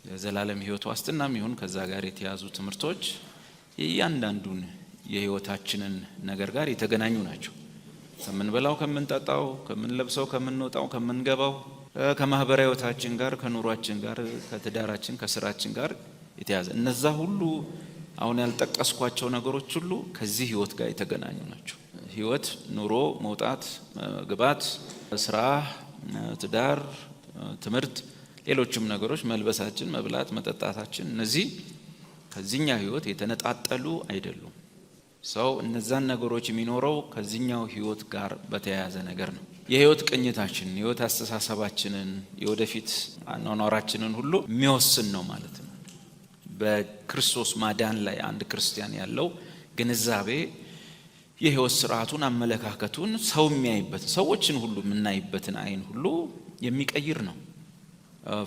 የዘላለም ሕይወት ዋስትናም ይሁን ከዛ ጋር የተያዙ ትምህርቶች እያንዳንዱን የሕይወታችንን ነገር ጋር የተገናኙ ናቸው። ከምንበላው፣ ከምንጠጣው፣ ከምንለብሰው፣ ከምንወጣው፣ ከምንገባው፣ ከማህበራዊ ሕይወታችን ጋር፣ ከኑሯችን ጋር፣ ከትዳራችን፣ ከስራችን ጋር የተያዘ እነዛ ሁሉ አሁን ያልጠቀስኳቸው ነገሮች ሁሉ ከዚህ ሕይወት ጋር የተገናኙ ናቸው። ሕይወት ኑሮ፣ መውጣት፣ መግባት፣ ስራ፣ ትዳር፣ ትምህርት፣ ሌሎችም ነገሮች መልበሳችን፣ መብላት፣ መጠጣታችን እነዚህ ከዚህኛው ሕይወት የተነጣጠሉ አይደሉም። ሰው እነዛን ነገሮች የሚኖረው ከዚህኛው ሕይወት ጋር በተያያዘ ነገር ነው። የሕይወት ቅኝታችንን፣ የሕይወት አስተሳሰባችንን፣ የወደፊት አኗኗራችንን ሁሉ የሚወስን ነው ማለት ነው። በክርስቶስ ማዳን ላይ አንድ ክርስቲያን ያለው ግንዛቤ የሕይወት ስርዓቱን፣ አመለካከቱን፣ ሰው የሚያይበት ሰዎችን ሁሉ የምናይበትን አይን ሁሉ የሚቀይር ነው።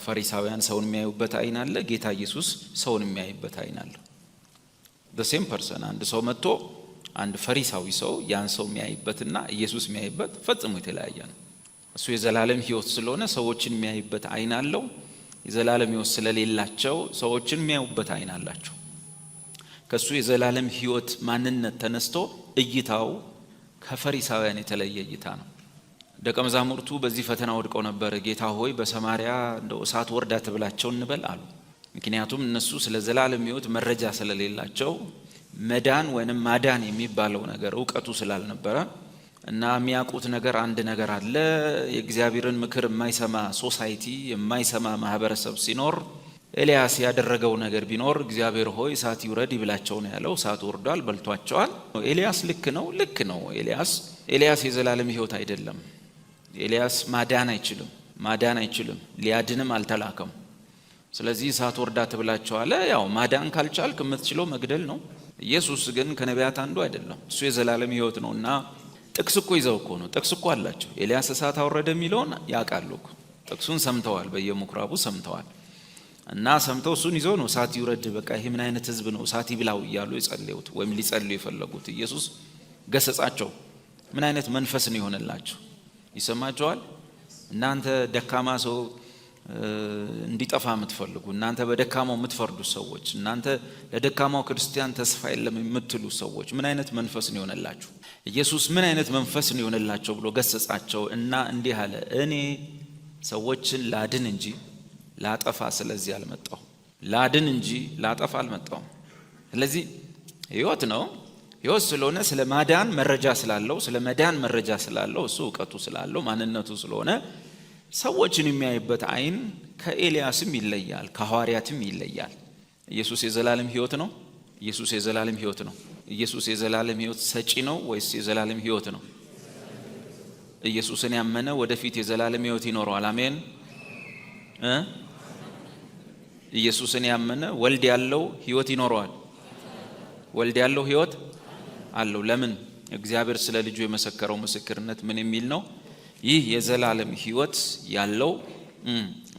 ፈሪሳውያን ሰውን የሚያዩበት አይን አለ። ጌታ ኢየሱስ ሰውን የሚያይበት አይን አለ። the same person አንድ ሰው መጥቶ አንድ ፈሪሳዊ ሰው ያን ሰው የሚያይበትና ኢየሱስ የሚያይበት ፈጽሞ የተለያየ ነው። እሱ የዘላለም ሕይወት ስለሆነ ሰዎችን የሚያይበት አይን አለው። የዘላለም ሕይወት ስለሌላቸው ሰዎችን የሚያዩበት አይን አላቸው። ከሱ የዘላለም ሕይወት ማንነት ተነስቶ እይታው ከፈሪሳውያን የተለየ እይታ ነው። ደቀ መዛሙርቱ በዚህ ፈተና ወድቀው ነበር። ጌታ ሆይ በሰማርያ እንደው እሳት ወርዳ ትብላቸው እንበል አሉ። ምክንያቱም እነሱ ስለ ዘላለም ሕይወት መረጃ ስለሌላቸው መዳን ወይንም ማዳን የሚባለው ነገር ዕውቀቱ ስላልነበረ እና የሚያውቁት ነገር አንድ ነገር አለ። የእግዚአብሔርን ምክር የማይሰማ ሶሳይቲ፣ የማይሰማ ማህበረሰብ ሲኖር ኤልያስ ያደረገው ነገር ቢኖር እግዚአብሔር ሆይ እሳት ይውረድ ይብላቸው ነው ያለው። እሳት ወርዷል፣ በልቷቸዋል። ኤልያስ ልክ ነው። ኤልያስ የዘላለም ሕይወት አይደለም። ኤልያስ ማዳን አይችልም፣ ሊያድንም አልተላከም። ስለዚህ እሳት ወርዳ ትብላቸው አለ። ያው ማዳን ካልቻልክ የምትችለው መግደል ነው። ኢየሱስ ግን ከነቢያት አንዱ አይደለም። እሱ የዘላለም ሕይወት ነውና ጥቅስ እኮ ይዘው እኮ ነው። ጥቅስ እኮ አላቸው። ኤልያስ እሳት አወረደ የሚለውን ያውቃሉ እኮ። ጥቅሱን ሰምተዋል፣ በየምኩራቡ ሰምተዋል። እና ሰምተው እሱን ይዘው ነው እሳት ይውረድ፣ በቃ ይሄ ምን አይነት ህዝብ ነው እሳት ይብላው እያሉ የጸለዩት ወይም ሊጸልዩ የፈለጉት። ኢየሱስ ገሰጻቸው። ምን አይነት መንፈስ ነው የሆነላቸው? ይሰማቸዋል። እናንተ ደካማ ሰው እንዲጠፋ የምትፈልጉ፣ እናንተ በደካማው የምትፈርዱ ሰዎች፣ እናንተ ለደካማው ክርስቲያን ተስፋ የለም የምትሉ ሰዎች ምን አይነት መንፈስ ነው የሆነላችሁ? ኢየሱስ ምን አይነት መንፈስ ነው የሆነላቸው ብሎ ገሰጻቸው እና እንዲህ አለ፣ እኔ ሰዎችን ላድን እንጂ ላጠፋ ስለዚህ አልመጣሁም። ላድን እንጂ ላጠፋ አልመጣሁም። ስለዚህ ሕይወት ነው። ሕይወት ስለሆነ ስለ ማዳን መረጃ ስላለው፣ ስለ መዳን መረጃ ስላለው፣ እሱ ዕውቀቱ ስላለው፣ ማንነቱ ስለሆነ ሰዎችን የሚያይበት አይን ከኤልያስም ይለያል፣ ከሐዋርያትም ይለያል። ኢየሱስ የዘላለም ሕይወት ነው። ኢየሱስ የዘላለም ሕይወት ሰጪ ነው ወይስ የዘላለም ሕይወት ነው? ኢየሱስን ያመነ ወደፊት የዘላለም ሕይወት ይኖረዋል። አሜን። ኢየሱስን ያመነ ወልድ ያለው ሕይወት ይኖረዋል። ወልድ ያለው ሕይወት አለው። ለምን? እግዚአብሔር ስለ ልጁ የመሰከረው ምስክርነት ምን የሚል ነው? ይህ የዘላለም ሕይወት ያለው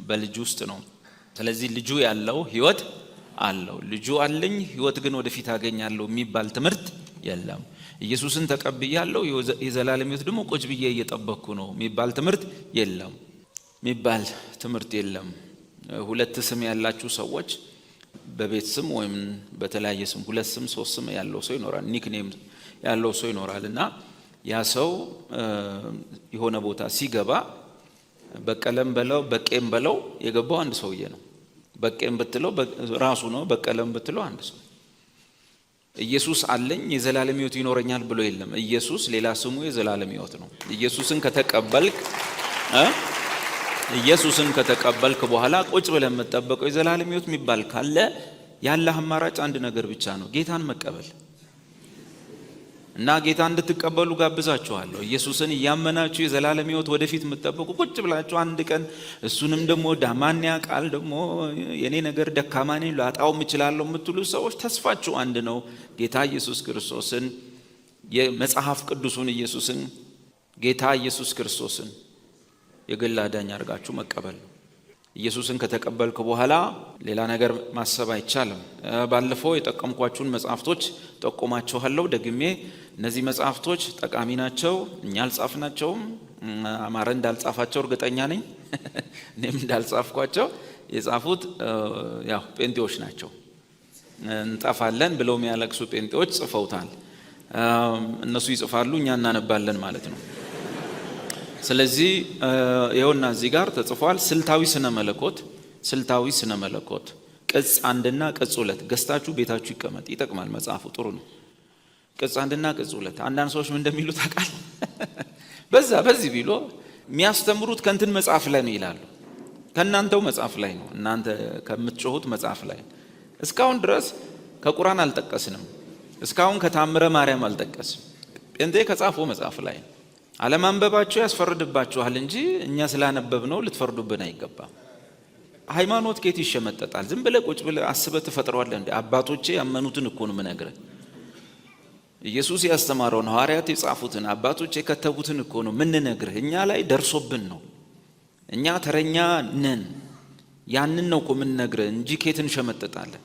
በልጁ ውስጥ ነው። ስለዚህ ልጁ ያለው ሕይወት አለው። ልጁ አለኝ ሕይወት ግን ወደፊት አገኛለሁ የሚባል ትምህርት የለም። ኢየሱስን ተቀብያለሁ የዘላለም ሕይወት ደግሞ ቁጭ ብዬ እየጠበቅኩ ነው የሚባል ትምህርት የለም። ሁለት ስም ያላችሁ ሰዎች በቤት ስም ወይም በተለያየ ስም ሁለት ስም፣ ሶስት ስም ያለው ሰው ይኖራል። ኒክኔም ያለው ሰው ይኖራል እና ያ ሰው የሆነ ቦታ ሲገባ በቀለም በለው በቄም በለው የገባው አንድ ሰውዬ ነው። በቄም ብትለው ራሱ ነው፣ በቀለም ብትለው አንድ ሰው። ኢየሱስ አለኝ የዘላለም ሕይወት ይኖረኛል ብሎ የለም። ኢየሱስ ሌላ ስሙ የዘላለም ሕይወት ነው። ኢየሱስን ከተቀበልክ በኋላ ቁጭ ብለህ የምትጠብቀው የዘላለም ሕይወት የሚባል ካለ ያለህ አማራጭ አንድ ነገር ብቻ ነው፣ ጌታን መቀበል። እና ጌታ እንድትቀበሉ ጋብዛችኋለሁ። ኢየሱስን እያመናችሁ የዘላለም ሕይወት ወደፊት የምትጠብቁ ቁጭ ብላችሁ አንድ ቀን እሱንም ደግሞ ዳማን ያውቃል ደግሞ የኔ ነገር ደካማ ነኝ ላጣው እችላለሁ የምትሉ ሰዎች ተስፋችሁ አንድ ነው። ጌታ ኢየሱስ ክርስቶስን የመጽሐፍ ቅዱሱን ኢየሱስን ጌታ ኢየሱስ ክርስቶስን የግል አዳኝ አድርጋችሁ መቀበል። ኢየሱስን ከተቀበልክ በኋላ ሌላ ነገር ማሰብ አይቻልም። ባለፈው የጠቀምኳችሁን መጽሐፍቶች ጠቆማችኋለሁ ደግሜ። እነዚህ መጽሐፍቶች ጠቃሚ ናቸው። እኛ አልጻፍናቸውም። አማረ እንዳልጻፋቸው እርግጠኛ ነኝ። እኔም እንዳልጻፍኳቸው የጻፉት ያው ጴንጤዎች ናቸው። እንጠፋለን ብለው የሚያለቅሱ ጴንጤዎች ጽፈውታል። እነሱ ይጽፋሉ፣ እኛ እናነባለን ማለት ነው። ስለዚህ ይኸውና እዚህ ጋር ተጽፏል። ስልታዊ ስነ መለኮት ቅጽ 1 እና ቅጽ 2 ገዝታችሁ ቤታችሁ ይቀመጥ፣ ይጠቅማል። መጽሐፉ ጥሩ ነው። ቅጽ 1 እና ቅጽ 2 አንዳንድ ሰዎች ምን እንደሚሉ ታውቃል? በዚህ ቢሎ የሚያስተምሩት ከእንትን መጽሐፍ ላይ ነው ይላሉ። ከእናንተው መጽሐፍ ላይ ነው፣ እናንተ ከምትጮሁት መጽሐፍ ላይ። እስካሁን ድረስ ከቁርአን አልጠቀስንም፣ እስካሁን ከታምረ ማርያም አልጠቀስም። ጴንጤ ከጻፈው መጽሐፍ ላይ ነው። አለማንበባቸው ያስፈርድባችኋል እንጂ እኛ ስላነበብነው ልትፈርዱብን አይገባም። ሃይማኖት ከየት ይሸመጠጣል? ዝም ብለህ ቁጭ ብለህ አስበህ ትፈጥረዋለህ እንዴ? አባቶቼ ያመኑትን እኮ ነው የምነግርህ። ኢየሱስ ያስተማረውን ሐዋርያት የጻፉትን አባቶች የከተቡትን እኮ ነው የምንነግርህ። እኛ ላይ ደርሶብን ነው። እኛ ተረኛ ነን። ያንን ነው እኮ የምንነግርህ እንጂ ከየት እንሸመጠጣለን?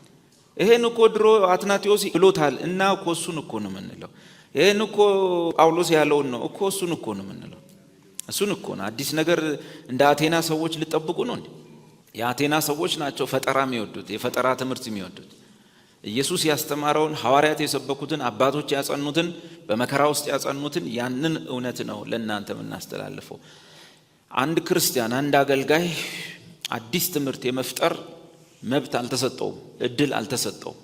ይሄን እኮ ድሮ አትናቴዎስ ብሎታል እና እኮ እሱን እኮ ነው የምንለው። ይሄን እኮ ጳውሎስ ያለውን ነው እኮ እሱን እኮ ነው የምንለው። እሱን እኮ ነው። አዲስ ነገር እንደ አቴና ሰዎች ልጠብቁ ነው እንዴ? የአቴና ሰዎች ናቸው ፈጠራ የሚወዱት፣ የፈጠራ ትምህርት የሚወዱት። ኢየሱስ ያስተማረውን ሐዋርያት የሰበኩትን አባቶች ያጸኑትን በመከራ ውስጥ ያጸኑትን ያንን እውነት ነው ለእናንተ የምናስተላልፈው። አንድ ክርስቲያን አንድ አገልጋይ አዲስ ትምህርት የመፍጠር መብት አልተሰጠውም፣ እድል አልተሰጠውም።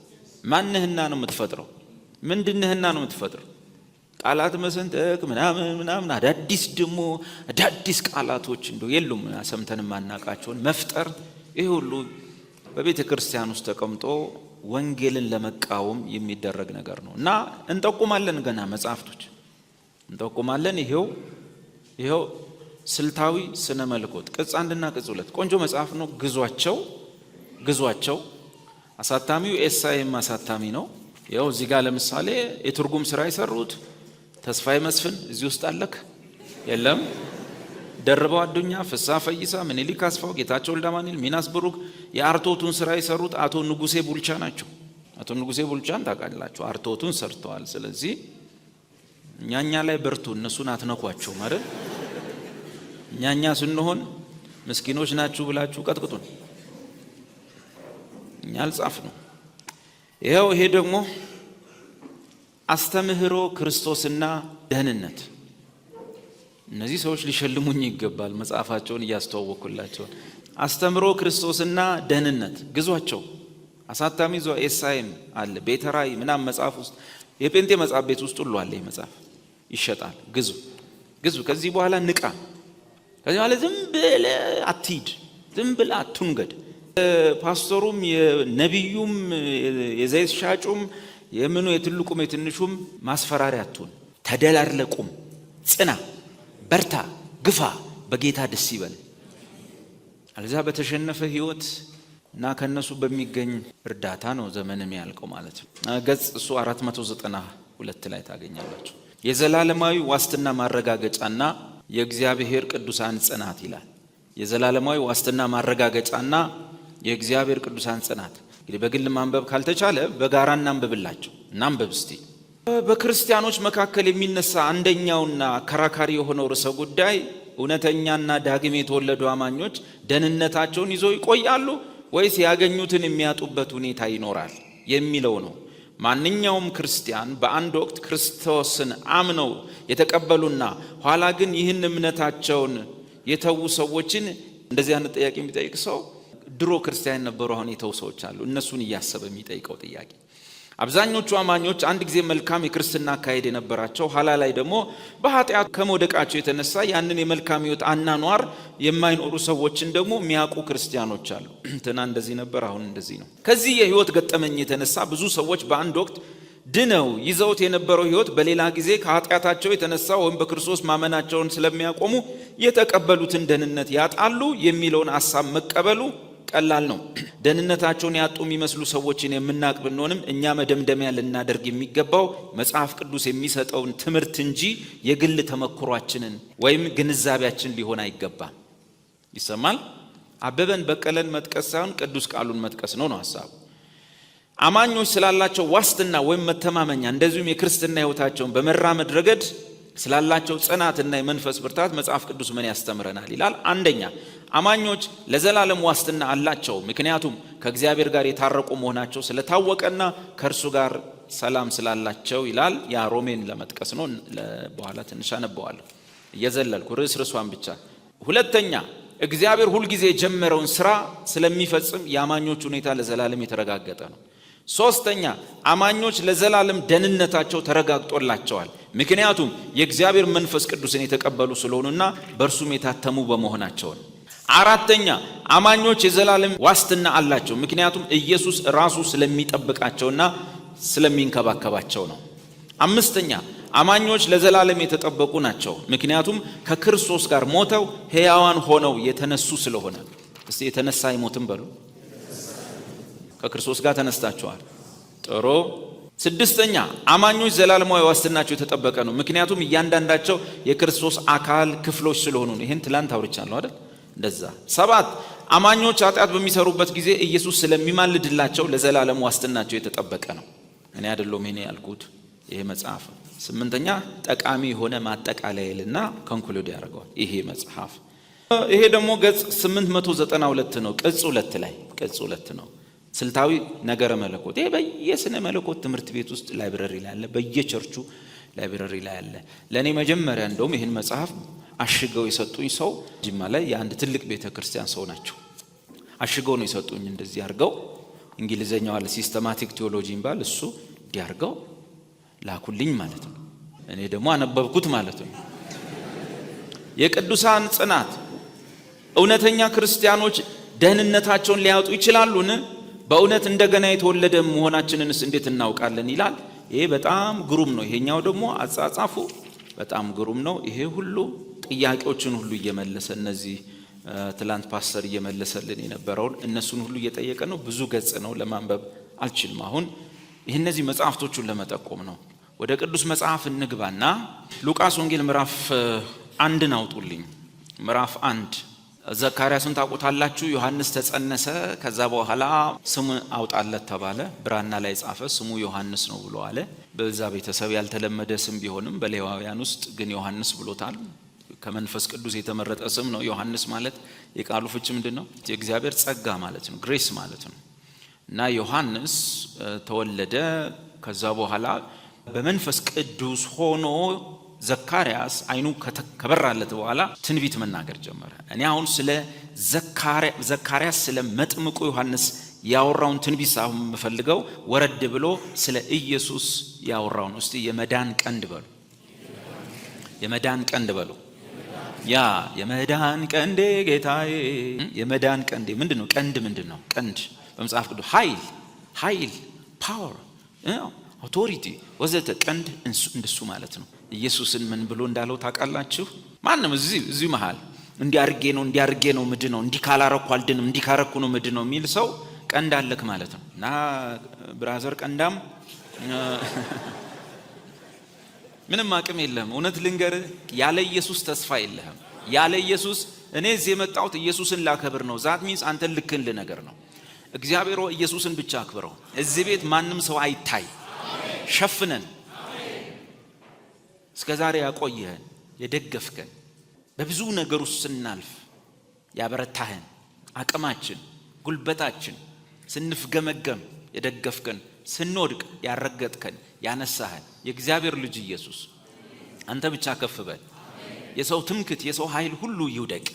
ማንህና ነው የምትፈጥረው? ምንድነህና ነው የምትፈጥረው? ቃላት መሰንጠቅ ምናምን አዳዲስ ቃላቶች እንደው የሉም ሰምተን ማናቃቸውን መፍጠር። ይሄ ሁሉ በቤተ ክርስቲያን ውስጥ ተቀምጦ ወንጌልን ለመቃወም የሚደረግ ነገር ነው እና እንጠቁማለን። ገና መጽሐፍቶች እንጠቁማለን። ይሄው ስልታዊ ስነ መለኮት ቅጽ 1 እና ቅጽ 2 ቆንጆ መጽሐፍ ነው። ግዟቸው። አሳታሚው ኤስአይኤም አሳታሚ ነው። ይኸው እዚህ ጋር ለምሳሌ የትርጉም ስራ የሰሩት ተስፋዬ መስፍን እዚህ ውስጥ አለክ? የለም። ደርበው አዱኛ፣ ፍስሐ ፈይሳ፣ ምኒልክ አስፋው፣ ጌታቸው ወልደማኑኤል፣ ሚናስ ብሩክ። የአርቶቱን ስራ የሰሩት አቶ ንጉሴ ቡልቻ ናቸው። አቶ ንጉሴ ቡልቻን ታውቃላችሁ? አርቶቱን ሰርተዋል። ስለዚህ እኛኛ ላይ በርቱ፣ እነሱን አትነኳቸው ማለት እኛኛ ስንሆን ምስኪኖች ናችሁ ብላችሁ ቀጥቅጡን። እኛ አልጻፍ ነው። ይሄ ደግሞ አስተምህሮ ክርስቶስና ደህንነት። እነዚህ ሰዎች ሊሸልሙኝ ይገባል፣ መጽሐፋቸውን እያስተዋወኩላቸው። አስተምህሮ ክርስቶስና ደህንነት ግዟቸው። አሳታሚ ኤስአይኤም አለ፣ ቤተራይ ምናምን መጽሐፍ ውስጥ የጴንጤ መጽሐፍ ቤት ውስጥ ሁሉ አለ። ይህ መጽሐፍ ይሸጣል። ግዙ። ከዚህ በኋላ ንቃ። ከዚህ በኋላ ዝም ብለህ አትሂድ፣ ዝም ብለህ አትንገድ። ፓስተሩም የነቢዩም የዘይት ሻጩም የምኑ የትልቁም የትንሹም ማስፈራሪያ አትሁን። ተደላርለቁም፣ ጽና፣ በርታ፣ ግፋ፣ በጌታ ደስ ይበል። አለዛ በተሸነፈ ህይወት እና ከነሱ በሚገኝ እርዳታ ነው ዘመንም ያልቀው ማለት ነው። ገጽ 492 ላይ ታገኛላችሁ። የዘላለማዊ ዋስትና ማረጋገጫና የእግዚአብሔር ቅዱሳን ጽናት ይላል። የዘላለማዊ ዋስትና ማረጋገጫና የእግዚአብሔር ቅዱሳን ጽናት። እንግዲህ በግል ማንበብ ካልተቻለ በጋራ እናንብብላቸው። እናንብብ እስቲ። በክርስቲያኖች መካከል የሚነሳ አንደኛውና አከራካሪ የሆነው ርዕሰ ጉዳይ እውነተኛና ዳግም የተወለዱ አማኞች ደህንነታቸውን ይዘው ይቆያሉ ወይስ ያገኙትን የሚያጡበት ሁኔታ ይኖራል የሚለው ነው። ማንኛውም ክርስቲያን በአንድ ወቅት ክርስቶስን አምነው የተቀበሉና ኋላ ግን ይህን እምነታቸውን የተዉ ሰዎችን እንደዚህ አይነት ጥያቄ የሚጠይቅ ሰው ድሮ ክርስቲያን ነበሩ አሁን የተዉ ሰዎች አሉ። እነሱን እያሰበ የሚጠይቀው ጥያቄ። አብዛኞቹ አማኞች አንድ ጊዜ መልካም የክርስትና አካሄድ የነበራቸው ኋላ ላይ ደግሞ በኃጢአት ከመውደቃቸው የተነሳ ያንን የመልካም ሕይወት አናኗር የማይኖሩ ሰዎችን ደግሞ የሚያውቁ ክርስቲያኖች አሉ። እንትና እንደዚህ ነበር፣ አሁን እንደዚህ ነው። ከዚህ የሕይወት ገጠመኝ የተነሳ ብዙ ሰዎች በአንድ ወቅት ድነው ይዘውት የነበረው ሕይወት በሌላ ጊዜ ከኃጢአታቸው የተነሳ ወይም በክርስቶስ ማመናቸውን ስለሚያቆሙ የተቀበሉትን ደህንነት ያጣሉ የሚለውን ሐሳብ መቀበሉ ቀላል ነው። ደህንነታቸውን ያጡ የሚመስሉ ሰዎችን የምናውቅ ብንሆንም እኛ መደምደሚያ ልናደርግ የሚገባው መጽሐፍ ቅዱስ የሚሰጠውን ትምህርት እንጂ የግል ተመክሯችንን ወይም ግንዛቤያችን ሊሆን አይገባም። ይሰማል? አበበን በቀለን መጥቀስ ሳይሆን ቅዱስ ቃሉን መጥቀስ ነው ሐሳቡ። አማኞች ስላላቸው ዋስትና ወይም መተማመኛ እንደዚሁም የክርስትና ሕይወታቸውን በመራመድ ረገድ ስላላቸው ጽናትና የመንፈስ ብርታት መጽሐፍ ቅዱስ ምን ያስተምረናል ይላል። አንደኛ አማኞች ለዘላለም ዋስትና አላቸው፣ ምክንያቱም ከእግዚአብሔር ጋር የታረቁ መሆናቸው ስለታወቀና ከእርሱ ጋር ሰላም ስላላቸው ይላል። ያ ሮሜን ለመጥቀስ ነው። በኋላ ትንሽ አነበዋለሁ እየዘለልኩ ርዕሷን ብቻ። ሁለተኛ እግዚአብሔር ሁልጊዜ የጀመረውን ስራ ስለሚፈጽም የአማኞች ሁኔታ ለዘላለም የተረጋገጠ ነው። ሶስተኛ አማኞች ለዘላለም ደህንነታቸው ተረጋግጦላቸዋል፣ ምክንያቱም የእግዚአብሔር መንፈስ ቅዱስን የተቀበሉ ስለሆኑና በእርሱም የታተሙ በመሆናቸው ነው። አራተኛ አማኞች የዘላለም ዋስትና አላቸው፣ ምክንያቱም ኢየሱስ ራሱ ስለሚጠብቃቸውና ስለሚንከባከባቸው ነው። አምስተኛ አማኞች ለዘላለም የተጠበቁ ናቸው፣ ምክንያቱም ከክርስቶስ ጋር ሞተው ሕያዋን ሆነው የተነሱ ስለሆነ። እስቲ የተነሳ አይሞትም በሉ። ከክርስቶስ ጋር ተነስታችኋል። ጥሩ። ስድስተኛ አማኞች ዘላለማዊ ዋስትናቸው የተጠበቀ ነው፣ ምክንያቱም እያንዳንዳቸው የክርስቶስ አካል ክፍሎች ስለሆኑ ነው። ይህን ትላንት አውርቻለሁ አይደል? እንደዛ። ሰባት አማኞች ኃጢአት በሚሰሩበት ጊዜ ኢየሱስ ስለሚማልድላቸው ለዘላለም ዋስትናቸው የተጠበቀ ነው። እኔ አይደለም ይሄን ያልኩት፣ ይሄ መጽሐፍ። ስምንተኛ ጠቃሚ የሆነ ማጠቃለያልና ኮንክሉድ ያደርገዋል ይሄ መጽሐፍ። ይሄ ደግሞ ገጽ 892 ነው። ቅጽ 2 ላይ ቅጽ 2 ነው። ስልታዊ ነገረ መለኮት። ይሄ በየስነ መለኮት ትምህርት ቤት ውስጥ ላይብረሪ ላይ አለ፣ በየቸርቹ ላይብረሪ ላይ አለ። ለኔ መጀመሪያ እንደውም ይሄን መጽሐፍ አሽገው የሰጡኝ ሰው ጅማ ላይ የአንድ ትልቅ ቤተክርስቲያን ሰው ናቸው። አሽገው ነው የሰጡኝ። እንደዚህ አድርገው እንግሊዘኛው አለ ሲስተማቲክ ቲዮሎጂ ይባል፣ እሱ እንዲያርገው ላኩልኝ ማለት ነው። እኔ ደግሞ አነበብኩት ማለት ነው። የቅዱሳን ጽናት። እውነተኛ ክርስቲያኖች ደህንነታቸውን ሊያወጡ ይችላሉን? በእውነት እንደገና የተወለደ መሆናችንንስ እንዴት እናውቃለን ይላል። ይሄ በጣም ግሩም ነው። ይሄኛው ደግሞ አጻጻፉ በጣም ግሩም ነው። ይሄ ሁሉ ጥያቄዎችን ሁሉ እየመለሰ እነዚህ ትላንት ፓስተር እየመለሰልን የነበረውን እነሱን ሁሉ እየጠየቀ ነው። ብዙ ገጽ ነው፣ ለማንበብ አልችልም። አሁን ይህ እነዚህ መጽሐፍቶቹን ለመጠቆም ነው። ወደ ቅዱስ መጽሐፍ እንግባና ሉቃስ ወንጌል ምዕራፍ 1 አውጡልኝ። ምዕራፍ 1 ዘካርያስን ታውቁታላችሁ። ዮሐንስ ተጸነሰ። ከዛ በኋላ ስም አውጣለት ተባለ። ብራና ላይ ጻፈ። ስሙ ዮሐንስ ነው ብሎ አለ። በዛ ቤተሰብ ያልተለመደ ስም ቢሆንም በሌዋውያን ውስጥ ግን ዮሐንስ ብሎታል። ከመንፈስ ቅዱስ የተመረጠ ስም ነው። ዮሐንስ ማለት የቃሉ ፍቺ ምንድነው? የእግዚአብሔር ጸጋ ማለት ነው፣ ግሬስ ማለት ነው። እና ዮሐንስ ተወለደ። ከዛ በኋላ በመንፈስ ቅዱስ ሆኖ ዘካርያስ አይኑ ከበራለት በኋላ ትንቢት መናገር ጀመረ። እኔ አሁን ስለ ዘካርያስ ስለ መጥምቁ ዮሐንስ ያወራውን ትንቢት ሳይሆን የምፈልገው ወረድ ብሎ ስለ ኢየሱስ ያወራውን። እስቲ የመዳን ቀንድ በሉ፣ የመዳን ቀንድ በሉ። ያ የመዳን ቀንዴ ጌታዬ፣ የመዳን ቀንዴ ምንድነው? ቀንድ ምንድነው? ቀንድ በመጽሐፍ ቅዱስ ኃይል፣ ፓወር፣ አውቶሪቲ ወዘተ። ቀንድ እንደሱ ማለት ነው። ኢየሱስን ምን ብሎ እንዳለው ታውቃላችሁ? ማንም እዚህ መሃል እንዲያርጌ ነው ምድነው፣ እንዲህ ካላረኩ አልድንም፣ እንዲህ ካረኩ ነው ምድነው የሚል ሰው ቀንድ አለክ ማለት ነው። እና ብራዘር ቀንዳም ምንም አቅም የለህም። እውነት ልንገርህ፣ ያለ ኢየሱስ ተስፋ የለህም። ያለ ኢየሱስ እኔ እዚህ የመጣሁት ኢየሱስን ላከብር ነው። ዛት ሚንስ አንተን ልክን ልነገር ነው። እግዚአብሔር ኢየሱስን ብቻ አክብረው። እዚህ ቤት ማንም ሰው አይታይ። ሸፍነን እስከ ዛሬ ያቆየህን፣ የደገፍከን፣ በብዙ ነገር ውስጥ ስናልፍ ያበረታህን፣ አቅማችን፣ ጉልበታችን ስንፍገመገም የደገፍከን፣ ስንወድቅ ያረገጥከን፣ ያነሳህን የእግዚአብሔር ልጅ ኢየሱስ አንተ ብቻ ከፍ በል። የሰው ትምክት፣ የሰው ኃይል ሁሉ ይውደቅ።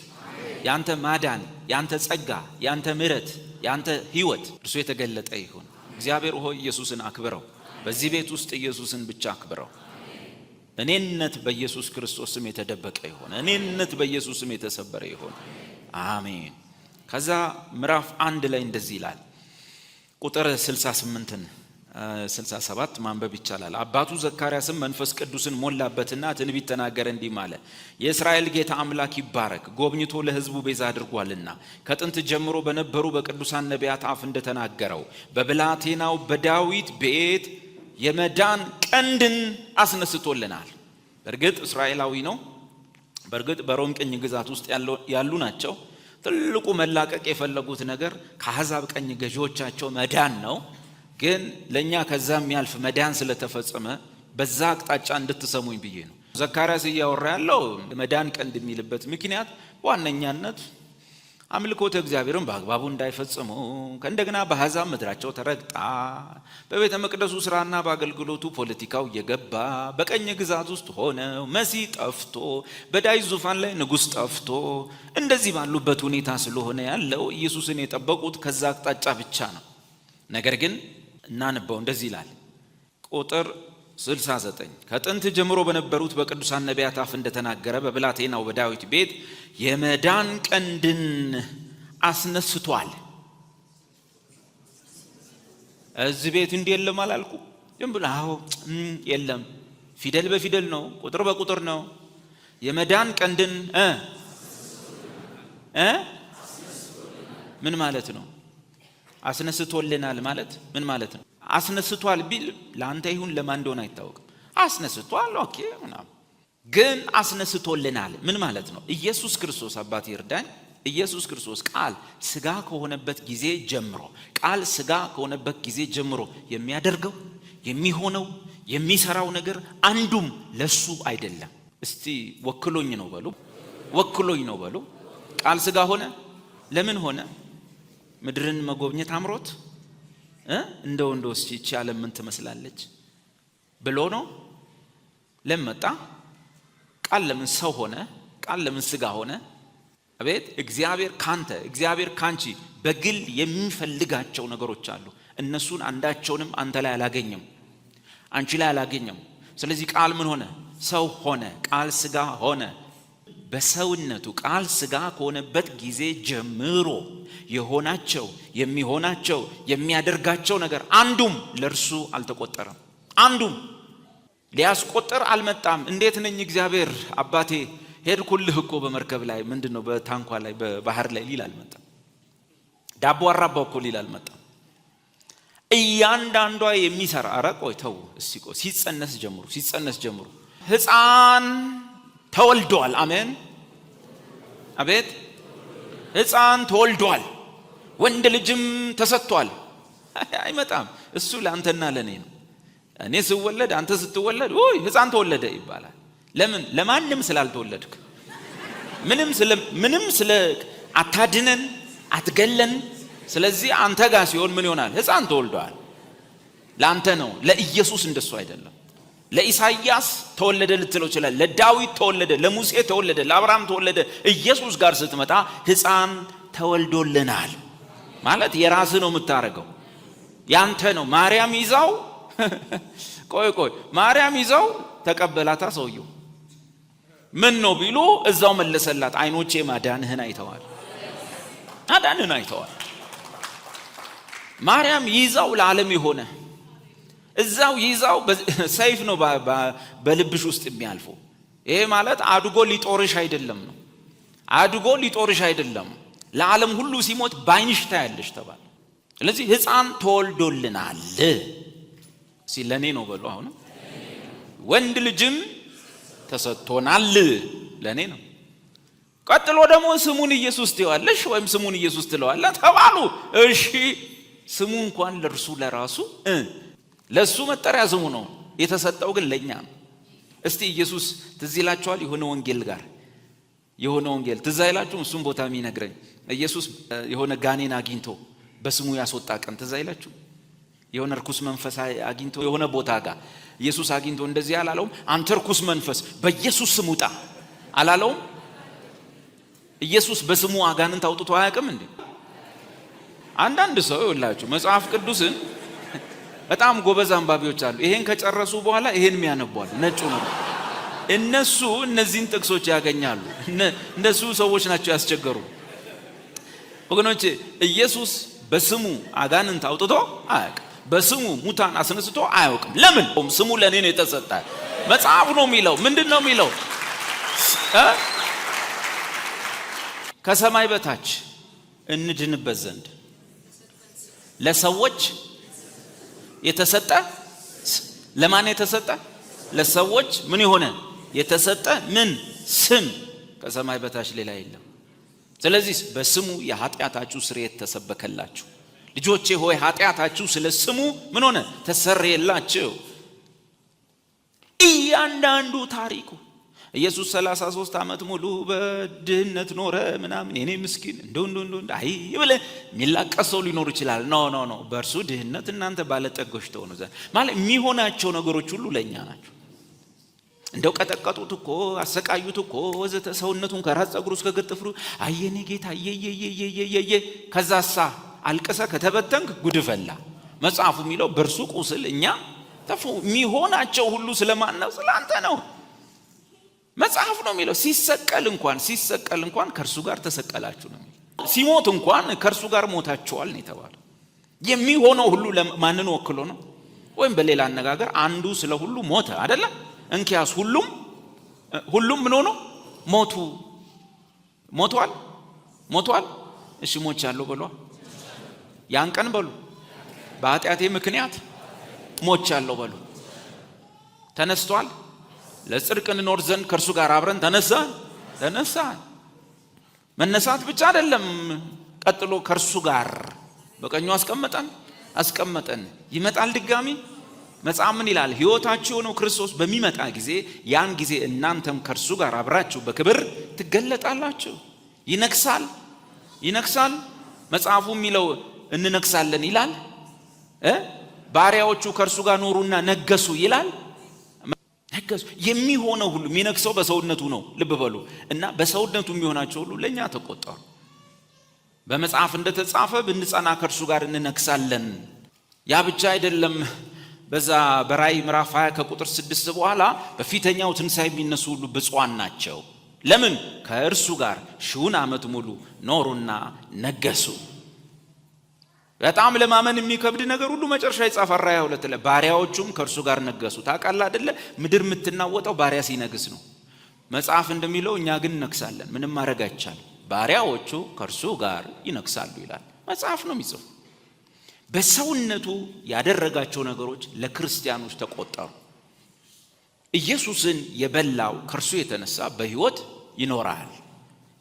ያንተ ማዳን፣ ያንተ ጸጋ፣ ያንተ ምሕረት፣ ያንተ ሕይወት እርሱ የተገለጠ ይሁን። እግዚአብሔር ሆይ ኢየሱስን አክብረው። በዚህ ቤት ውስጥ ኢየሱስን ብቻ አክብረው። እኔነት በኢየሱስ ክርስቶስ ስም የተደበቀ ይሁን። እኔነት በኢየሱስ ስም የተሰበረ ይሁን። አሜን። ከዛ ምዕራፍ 1 ላይ እንደዚህ ይላል። ቁጥር 67 ማንበብ ይቻላል። አባቱ ዘካርያስም መንፈስ ቅዱስን ሞላበትና ትንቢት ተናገረ እንዲህ አለ። የእስራኤል ጌታ አምላክ ይባረክ፣ ጎብኝቶ ለሕዝቡ ቤዛ አድርጓልና ከጥንት ጀምሮ በነበሩ በቅዱሳን ነቢያት አፍ እንደተናገረው በብላቴናው በዳዊት ቤት የመዳን ቀንድን አስነስቶልናል። በእርግጥ እስራኤላዊ ነው። በእርግጥ በሮም ቅኝ ግዛት ውስጥ ያሉ ናቸው። ትልቁ መላቀቅ የፈለጉት ነገር ከአሕዛብ ቀኝ ገዢዎቻቸው መዳን ነው። ግን ለኛ ከዛም ያልፍ መዳን ስለተፈጸመ በዛ አቅጣጫ እንድትሰሙኝ ብዬ ነው። ዘካርያስ እያወራ ያለው መዳን ቀንድ የሚልበት ምክንያት በዋነኛነት አምልኮተ እግዚአብሔርን በአግባቡ እንዳይፈጽሙ ከእንደገና በአሕዛብ ምድራቸው ተረግጣ በቤተ መቅደሱ ስራና በአገልግሎቱ ፖለቲካው እየገባ በቀኝ ግዛት ውስጥ ሆነው መሲህ ጠፍቶ በዳዊት ዙፋን ላይ ንጉሥ ጠፍቶ እንደዚህ ባሉበት ሁኔታ ስለሆነ ያለው ኢየሱስን የጠበቁት ከዛ አቅጣጫ ብቻ ነው። ነገር ግን እናንበው እንደዚህ ይላል ቁጥር 69 ከጥንት ጀምሮ በነበሩት በቅዱሳን ነቢያት አፍ እንደተናገረ በብላቴናው በዳዊት ቤት የመዳን ቀንድን አስነስቷል። እዚህ ቤት እንዲህ የለም አላልኩ? ዝም ብሎ አዎ የለም፣ ፊደል በፊደል ነው፣ ቁጥር በቁጥር ነው። የመዳን ቀንድን ምን ማለት ነው? አስነስቶልናል ማለት ምን ማለት ነው? አስነስቷል ቢል ለአንተ ይሁን ለማን እንደሆነ አይታወቅም። አስነስቷል ኦኬ ምናምን፣ ግን አስነስቶልናል ምን ማለት ነው? ኢየሱስ ክርስቶስ አባት ይርዳኝ። ኢየሱስ ክርስቶስ ቃል ስጋ ከሆነበት ጊዜ ጀምሮ ቃል ስጋ ከሆነበት ጊዜ ጀምሮ የሚያደርገው የሚሆነው የሚሰራው ነገር አንዱም ለሱ አይደለም። እስቲ ወክሎኝ ነው በሉ፣ ወክሎኝ ነው በሉ። ቃል ስጋ ሆነ። ለምን ሆነ? ምድርን መጎብኘት አምሮት እንደው እቺ ዓለም ምን ትመስላለች ብሎ ነው። ለምን መጣ? ቃል ለምን ሰው ሆነ? ቃል ለምን ስጋ ሆነ? አቤት! እግዚአብሔር ካንተ እግዚአብሔር ካንቺ በግል የሚፈልጋቸው ነገሮች አሉ። እነሱን አንዳቸውንም አንተ ላይ አላገኘም፣ አንቺ ላይ አላገኘም። ስለዚህ ቃል ምን ሆነ? ሰው ሆነ። ቃል ስጋ ሆነ። በሰውነቱ ቃል ስጋ ከሆነበት ጊዜ ጀምሮ የሆናቸው የሚሆናቸው የሚያደርጋቸው ነገር አንዱም ለርሱ አልተቆጠረም። አንዱም ሊያስቆጥር አልመጣም። እንዴት ነኝ እግዚአብሔር አባቴ ሄድኩልህ እኮ በመርከብ ላይ ምንድነው በታንኳ ላይ በባህር ላይ ሊል አልመጣም። ዳቦ አራባው እኮ ሊል አልመጣም። እያንዳንዷ የሚሰራ አረቆይ ተው እስቲ ቆይ ሲጸነስ ጀምሩ ሕፃን ተወልዷል። አሜን አቤት! ሕፃን ተወልዷል፣ ወንድ ልጅም ተሰጥቷል። አይመጣም። እሱ ለአንተና ለኔ ነው። እኔ ስወለድ አንተ ስትወለድ ወይ ሕፃን ተወለደ ይባላል። ለምን? ለማንም ስላልተወለድክ፣ ምንም ስለ አታድነን አትገለን። ስለዚህ አንተ ጋር ሲሆን ምን ይሆናል? ሕፃን ተወልዷል። ለአንተ ነው። ለኢየሱስ እንደሱ አይደለም። ለኢሳይያስ ተወለደ ልትለው ይችላል። ለዳዊት ተወለደ፣ ለሙሴ ተወለደ፣ ለአብርሃም ተወለደ። ኢየሱስ ጋር ስትመጣ ሕፃን ተወልዶልናል ማለት የራስ ነው የምታረገው፣ ያንተ ነው። ማርያም ይዛው ቆይ ማርያም ይዛው ተቀበላታ። ሰውየው ምን ነው ቢሉ እዛው መለሰላት፣ አይኖቼ ማዳንህን አይተዋል፣ ማዳንህን አይተዋል። ማርያም ይዛው ለዓለም የሆነ እዛው ይዛው ሰይፍ ነው በልብሽ ውስጥ የሚያልፈው። ይሄ ማለት አድጎ ሊጦርሽ አይደለም ነው። አድጎ ሊጦርሽ አይደለም፣ ለዓለም ሁሉ ሲሞት ባይንሽ ታያለሽ ተባለ። ስለዚህ ሕፃን ተወልዶልናል ሲል ለኔ ነው በሉ። አሁን ወንድ ልጅም ተሰጥቶናል ለኔ ነው። ቀጥሎ ደግሞ ስሙን ኢየሱስ ትይዋለሽ ወይም ስሙን ኢየሱስ ትለዋለህ ተባሉ። እሺ ስሙ እንኳን ለርሱ ለራሱ ለሱ መጠሪያ ስሙ ነው የተሰጠው፣ ግን ለኛ ነው። እስቲ ኢየሱስ ትዝ ይላችኋል? የሆነ ወንጌል ትዝ አይላችሁም? እሱም ቦታ የሚነግረኝ ኢየሱስ የሆነ ጋኔን አግኝቶ በስሙ ያስወጣ ቀን ትዝ አይላችሁ? የሆነ ርኩስ መንፈስ አግኝቶ የሆነ ቦታ ጋር ኢየሱስ አግኝቶ እንደዚህ አላለውም? አንተ ርኩስ መንፈስ በኢየሱስ ስም ውጣ አላለውም? ኢየሱስ በስሙ አጋንንት አውጥቶ አያውቅም እንዴ? አንዳንድ ሰው ይላችሁ መጽሐፍ ቅዱስን በጣም ጎበዝ አንባቢዎች አሉ። ይሄን ከጨረሱ በኋላ ይሄን የሚያነቧል ነጩ ነው። እነሱ እነዚህን ጥቅሶች ያገኛሉ። እነሱ ሰዎች ናቸው ያስቸገሩ ወገኖቼ። ኢየሱስ በስሙ አጋንንት አውጥቶ አያውቅም። በስሙ ሙታን አስነስቶ አያውቅም። ለምን? ስሙ ለኔ ነው የተሰጠ። መጽሐፍ ነው የሚለው። ምንድነው የሚለው? ከሰማይ በታች እንድንበት ዘንድ ለሰዎች የተሰጠ። ለማን የተሰጠ? ለሰዎች ምን የሆነ የተሰጠ ምን ስም? ከሰማይ በታች ሌላ የለም። ስለዚህ በስሙ የኃጢአታችሁ ስርየት ተሰበከላችሁ። ልጆቼ ሆይ ኃጢአታችሁ ስለ ስሙ ምን ሆነ? ተሰረየላችሁ። እያንዳንዱ ታሪኩ ኢየሱስ 33 ዓመት ሙሉ በድህነት ኖረ ምናምን የኔ ምስኪን እንደው አይ ይብለ የሚላቀሰው ሊኖር ይችላል። ኖ በእርሱ ድህነት እናንተ ባለጠጎች ተሆኑ ዘንድ ማለት የሚሆናቸው ነገሮች ሁሉ ለኛ ናቸው። እንደው ቀጠቀጡት እኮ አሰቃዩት እኮ ወዘተ ሰውነቱን ከራስ ፀጉሩ እስከ እግር ጥፍሩ አየኔ ጌታ የየ ከዛሳ አልቀሰ ከተበተንክ ጉድፈላ መጽሐፉ የሚለው በእርሱ ቁስል እኛ ተፉ የሚሆናቸው ሁሉ ስለማነው ስላንተ ነው። መጽሐፍ ነው የሚለው ሲሰቀል እንኳን ከእርሱ ጋር ተሰቀላችሁ ነው የሚለው። ሲሞት እንኳን ከእርሱ ጋር ሞታችኋል ነው የተባለው። የሚሆነው ሁሉ ማንን ወክሎ ነው? ወይም በሌላ አነጋገር አንዱ ስለ ሁሉ ሞተ አይደለም? እንኪያስ ሁሉም ምን ሆኖ ሞቷል። እሺ ሞቻለሁ በሏ። ያን ቀን በሉ በኃጢአቴ ምክንያት ሞቻለሁ በሉ። ተነስቷል። ለጽድቅ እንኖር ዘንድ ከእርሱ ጋር አብረን ተነሳን። መነሳት ብቻ አይደለም፣ ቀጥሎ ከእርሱ ጋር በቀኙ አስቀመጠን። ይመጣል ድጋሚ። መጽሐፍ ምን ይላል? ሕይወታችሁ የሆነው ክርስቶስ በሚመጣ ጊዜ ያን ጊዜ እናንተም ከእርሱ ጋር አብራችሁ በክብር ትገለጣላችሁ። ይነግሳል። መጽሐፉ የሚለው እንነግሳለን ይላል። ባሪያዎቹ ከእርሱ ጋር ኖሩና ነገሱ ይላል። የሚሆነው ሁሉ የሚነግሰው በሰውነቱ ነው። ልብ በሉ እና በሰውነቱ የሚሆናቸው ሁሉ ለኛ ተቆጠሩ። በመጽሐፍ እንደተጻፈ ብንጸና ከእርሱ ጋር እንነግሳለን። ያ ብቻ አይደለም። በዛ በራእይ ምዕራፍ 20 ከቁጥር 6 በኋላ በፊተኛው ትንሣኤ የሚነሱ ሁሉ ብፁዓን ናቸው። ለምን? ከእርሱ ጋር 1000 ዓመት ሙሉ ኖሩና ነገሱ። በጣም ለማመን የሚከብድ ነገር ሁሉ መጨረሻ ይጻፈራ። ራእይ 2 ላይ ባሪያዎቹም ከእርሱ ጋር ነገሱ። ታውቃለህ አይደለ? ምድር የምትናወጠው ባሪያ ሲነግስ ነው። መጽሐፍ እንደሚለው እኛ ግን እነግሳለን። ምንም ማድረግ አይቻልም። ባሪያዎቹ ከእርሱ ጋር ይነግሳሉ ይላል መጽሐፍ ነው የሚጽፉ። በሰውነቱ ያደረጋቸው ነገሮች ለክርስቲያኖች ተቆጠሩ። ኢየሱስን የበላው ከእርሱ የተነሳ በሕይወት ይኖራል።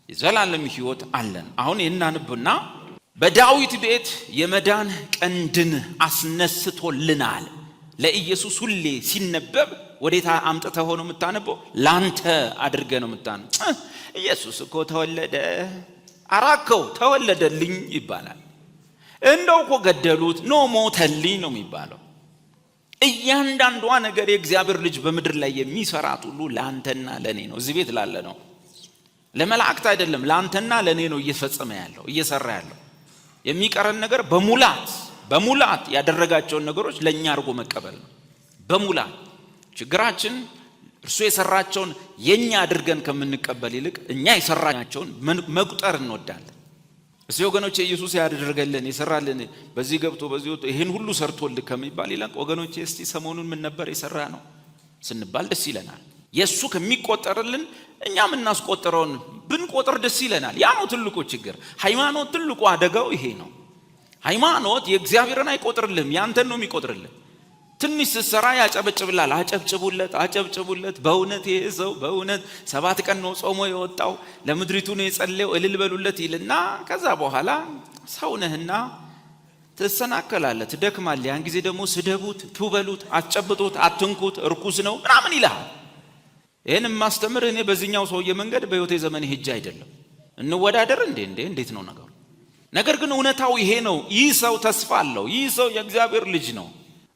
የዘላለም ሕይወት አለን። አሁን እናንብና በዳዊት ቤት የመዳን ቀንድን አስነስቶልናል። ለኢየሱስ ሁሌ ሲነበብ ወዴታ አምጥተህ ሆኖ የምታነበው ላንተ አድርገህ ነው የምታነበው። ኢየሱስ እኮ ተወለደ፣ አራከው ተወለደልኝ ይባላል። እንደው እኮ ገደሉት ሞተልኝ ነው የሚባለው። እያንዳንዷ ነገር የእግዚአብሔር ልጅ በምድር ላይ የሚሰራት ሁሉ ላንተና ለኔ ነው። እዚህ ቤት ላለ ነው፣ ለመላእክት አይደለም። ላንተና ለኔ ነው እየፈጸመ ያለው እየሰራ ያለው። የሚቀረን ነገር በሙላት ያደረጋቸውን ነገሮች ለኛ አድርጎ መቀበል ነው። በሙላት ችግራችን እርሱ የሰራቸውን የኛ አድርገን ከምንቀበል ይልቅ እኛ የሰራናቸውን መቁጠር እንወዳለን። እስቲ ወገኖቼ ኢየሱስ ያደረገልን የሰራልን በዚህ ገብቶ በዚህ ወጥቶ ይሄን ሁሉ ሰርቶልክ ከሚባል ይልቅ ወገኖቼ እስቲ ሰሞኑን ምን ነበር የሰራ ነው ስንባል ደስ ይለናል። የሱ ከሚቆጠርልን እኛም እናስቆጥረውን ብንቆጥር ደስ ይለናል። ያ ነው ትልቁ ችግር። ሃይማኖት ትልቁ አደጋው ይሄ ነው። ሃይማኖት የእግዚአብሔርን አይቆጥርልህም፣ ያንተን ነው የሚቆጥርልህ። ትንሽ ስትሰራ ያጨበጭብላል። አጨብጭቡለት። በእውነት ይሄ ሰው በእውነት 7 ቀን ነው ጾሞ የወጣው ለምድሪቱ ነው የጸለየው እልል በሉለት ይልና ከዛ በኋላ ሰው ነህና ትሰናከላለህ፣ ትደክማለህ። ያን ጊዜ ደግሞ ስደቡት፣ ትበሉት፣ አትጨብጡት፣ አትንኩት፣ እርኩስ ነው ምናምን ይልሃል። ይህን ማስተምር እኔ በዚህኛው ሰውዬ መንገድ በሕይወቴ ዘመን ሄጄ አይደለም። እንወዳደር እንዴት ነው ነገሩ? ነገር ግን እውነታው ይሄ ነው። ይህ ሰው ተስፋ አለው። ይህ ሰው የእግዚአብሔር ልጅ ነው።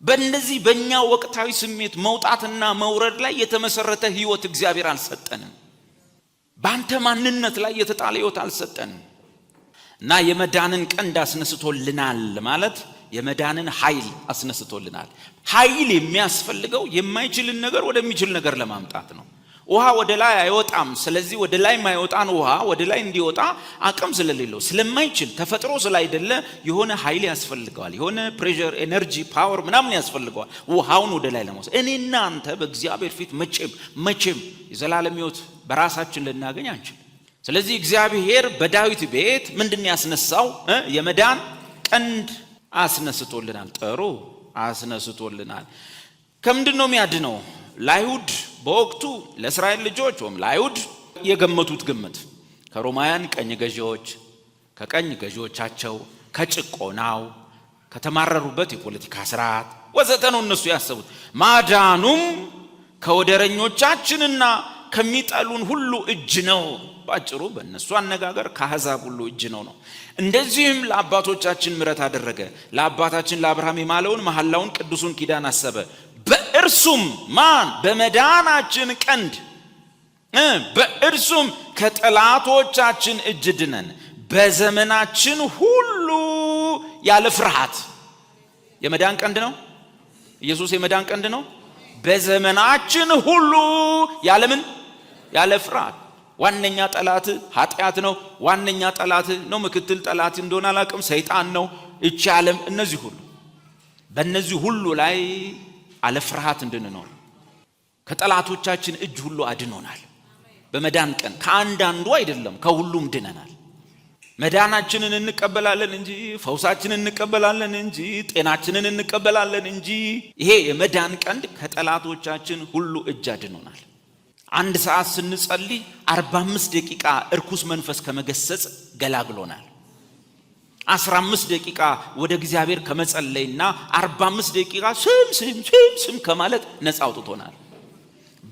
በእነዚህ በእኛ ወቅታዊ ስሜት መውጣትና መውረድ ላይ የተመሰረተ ህይወት እግዚአብሔር አልሰጠንም። በአንተ ማንነት ላይ የተጣለ ህይወት አልሰጠንም። እና የመዳንን ቀንድ አስነስቶልናል ማለት የመዳንን ኃይል አስነስቶልናል። ኃይል የሚያስፈልገው የማይችልን ነገር ወደሚችል ነገር ለማምጣት ነው። ውሃ ወደ ላይ አይወጣም። ስለዚህ ወደ ላይ የማይወጣን ውሃ ወደ ላይ እንዲወጣ አቅም ስለሌለው ስለማይችል ተፈጥሮ ስላይደለ የሆነ ኃይል ያስፈልገዋል። የሆነ ፕሬሸር፣ ኤነርጂ፣ ፓወር ምናምን ያስፈልገዋል ውሃውን ወደ ላይ ለመውሰድ። እኔና አንተ በእግዚአብሔር ፊት መቼም የዘላለም ህይወት በራሳችን ልናገኝ አንችል። ስለዚህ እግዚአብሔር በዳዊት ቤት ምንድን ያስነሳው? የመዳን ቀንድ አስነስቶልናል። ጥሩ አስነስቶልናል። ከምንድን ነው የሚያድነው? ለአይሁድ በወቅቱ ለእስራኤል ልጆች ወይም ለአይሁድ የገመቱት ግምት ከሮማውያን ቀኝ ገዢዎች ከቀኝ ገዢዎቻቸው ከጭቆናው ከተማረሩበት የፖለቲካ ስርዓት ወዘተ ነው እነሱ ያሰቡት። ማዳኑም ከወደረኞቻችንና ከሚጠሉን ሁሉ እጅ ነው። ባጭሩ በእነሱ አነጋገር ከአሕዛብ ሁሉ እጅ ነው። እንደዚህም ለአባቶቻችን ምሕረት አደረገ። ለአባታችን ለአብርሃም የማለውን መሐላውን ቅዱሱን ኪዳን አሰበ። በእርሱም ማን በመዳናችን ቀንድ በእርሱም ከጠላቶቻችን እጅ ድነን በዘመናችን ሁሉ ያለ ፍርሃት። የመዳን ቀንድ ነው ኢየሱስ፣ የመዳን ቀንድ ነው። በዘመናችን ሁሉ ያለምን ያለ ፍርሃት። ዋነኛ ጠላት ኃጢአት ነው። ዋነኛ ጠላት ነው። ምክትል ጠላት እንደሆነ አላውቅም፣ ሰይጣን ነው፣ እቺ ዓለም። እነዚህ ሁሉ በእነዚህ ሁሉ ላይ አለ ፍርሃት እንድንኖር ከጠላቶቻችን እጅ ሁሉ አድኖናል። በመዳን ቀን ከአንዳንዱ አይደለም ከሁሉም ድነናል። መዳናችንን እንቀበላለን እንጂ ፈውሳችንን እንቀበላለን እንጂ ጤናችንን እንቀበላለን እንጂ ይሄ የመዳን ቀንድ ከጠላቶቻችን ሁሉ እጅ አድኖናል። አንድ ሰዓት ስንጸልይ 45 ደቂቃ እርኩስ መንፈስ ከመገሰጽ ገላግሎናል። 15 ደቂቃ ወደ እግዚአብሔር ከመጸለይና 45 ደቂቃ ስም ከማለት ነፃ አውጥቶናል።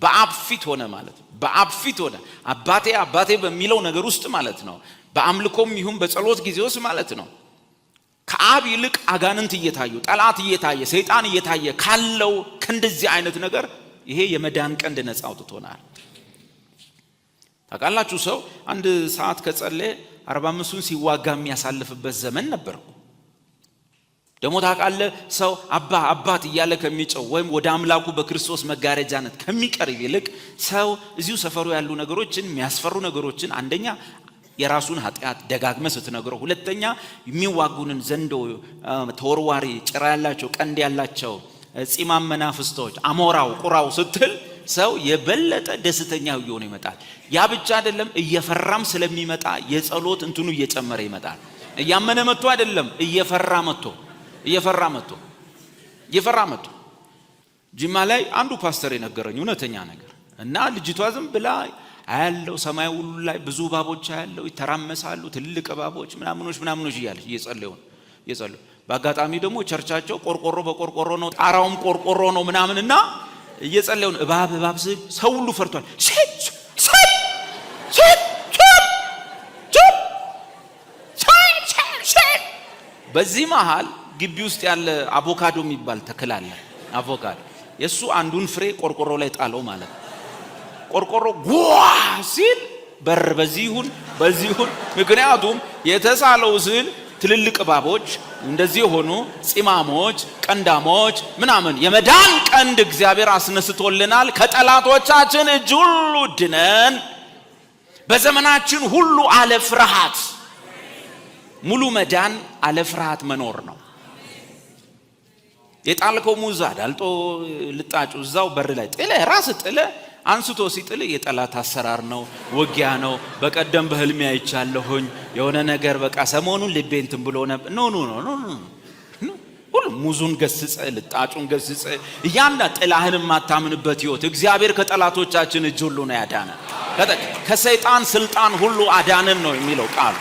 በአብ ፊት ሆነ ማለት በአብ ፊት ሆነ። አባቴ አባቴ በሚለው ነገር ውስጥ ማለት ነው። በአምልኮም ይሁን በጸሎት ጊዜ ውስጥ ማለት ነው። ከአብ ይልቅ አጋንንት እየታዩ ጠላት እየታየ ሰይጣን እየታየ ካለው ከእንደዚህ አይነት ነገር ይሄ የመዳን ቀንድ ነፃ አውጥቶናል። ታውቃላችሁ ሰው አንድ ሰዓት ከጸለየ 45ን ሲዋጋ የሚያሳልፍበት ዘመን ነበር። ደግሞ ታውቃለህ ሰው አባ አባት እያለ ከሚጨው ወይም ወደ አምላኩ በክርስቶስ መጋረጃነት ከሚቀርብ ይልቅ ሰው እዚሁ ሰፈሩ ያሉ ነገሮችን የሚያስፈሩ ነገሮችን አንደኛ የራሱን ኃጢአት ደጋግመ ስትነግረው፣ ሁለተኛ የሚዋጉንን ዘንዶ ተወርዋሪ ጭራ ያላቸው ቀንድ ያላቸው ጺማም መናፍስቶች አሞራው ቁራው ስትል ሰው የበለጠ ደስተኛ ይሆን ይመጣል። ያ ብቻ አይደለም፣ እየፈራም ስለሚመጣ የጸሎት እንትኑ እየጨመረ ይመጣል። እያመነ መጥቶ አይደለም፣ እየፈራ መጥቶ ጅማ ላይ አንዱ ፓስተር የነገረኝ እውነተኛ ነገር እና ልጅቷ ዝም ብላ አያለው ሰማይ ሁሉ ላይ ብዙ እባቦች አያለው ይተራመሳሉ፣ ትልቅ እባቦች ምናምኖች እያለች እየጸለዩ በአጋጣሚ ደግሞ ቸርቻቸው ቆርቆሮ በቆርቆሮ ነው፣ ጣራውም ቆርቆሮ ነው ምናምንና እየጸለዩ እባብ ሰው ሁሉ ፈርቷል። በዚህ መሃል ግቢ ውስጥ ያለ አቮካዶ የሚባል ተክል አለ። አቮካዶ የሱ አንዱን ፍሬ ቆርቆሮ ላይ ጣለው ማለት ነው። ቆርቆሮ ጓ ሲል በር በዚህ ይሁን ምክንያቱም የተሳለው ስል ትልልቅ እባቦች እንደዚህ ሆኑ፣ ጺማሞች ቀንዳሞች ምናምን የመዳን ቀንድ እግዚአብሔር አስነስቶልናል። ከጠላቶቻችን እጅ ሁሉ ድነን በዘመናችን ሁሉ አለ ፍርሃት። ሙሉ መዳን አለ ፍርሃት መኖር ነው። የጣልከው ሙዝ አዳልጦ ልጣጩ እዛው በር ላይ ራስ ጥለ አንስቶ ሲጥል የጠላት አሰራር ነው፣ ውጊያ ነው። በቀደም በህልሜ አይቻለሁኝ የሆነ ነገር በቃ ሰሞኑን ልቤ እንትን ብሎ ነበር። ኖ ሁሉ ሙዙን ገስጸ ልጣጩን ገስጸ እያንዳ ጥላህን ማታምንበት ህይወት እግዚአብሔር ከጠላቶቻችን እጅ ሁሉ ነው ያዳነን። ከሰይጣን ስልጣን ሁሉ አዳነን ነው የሚለው ቃል።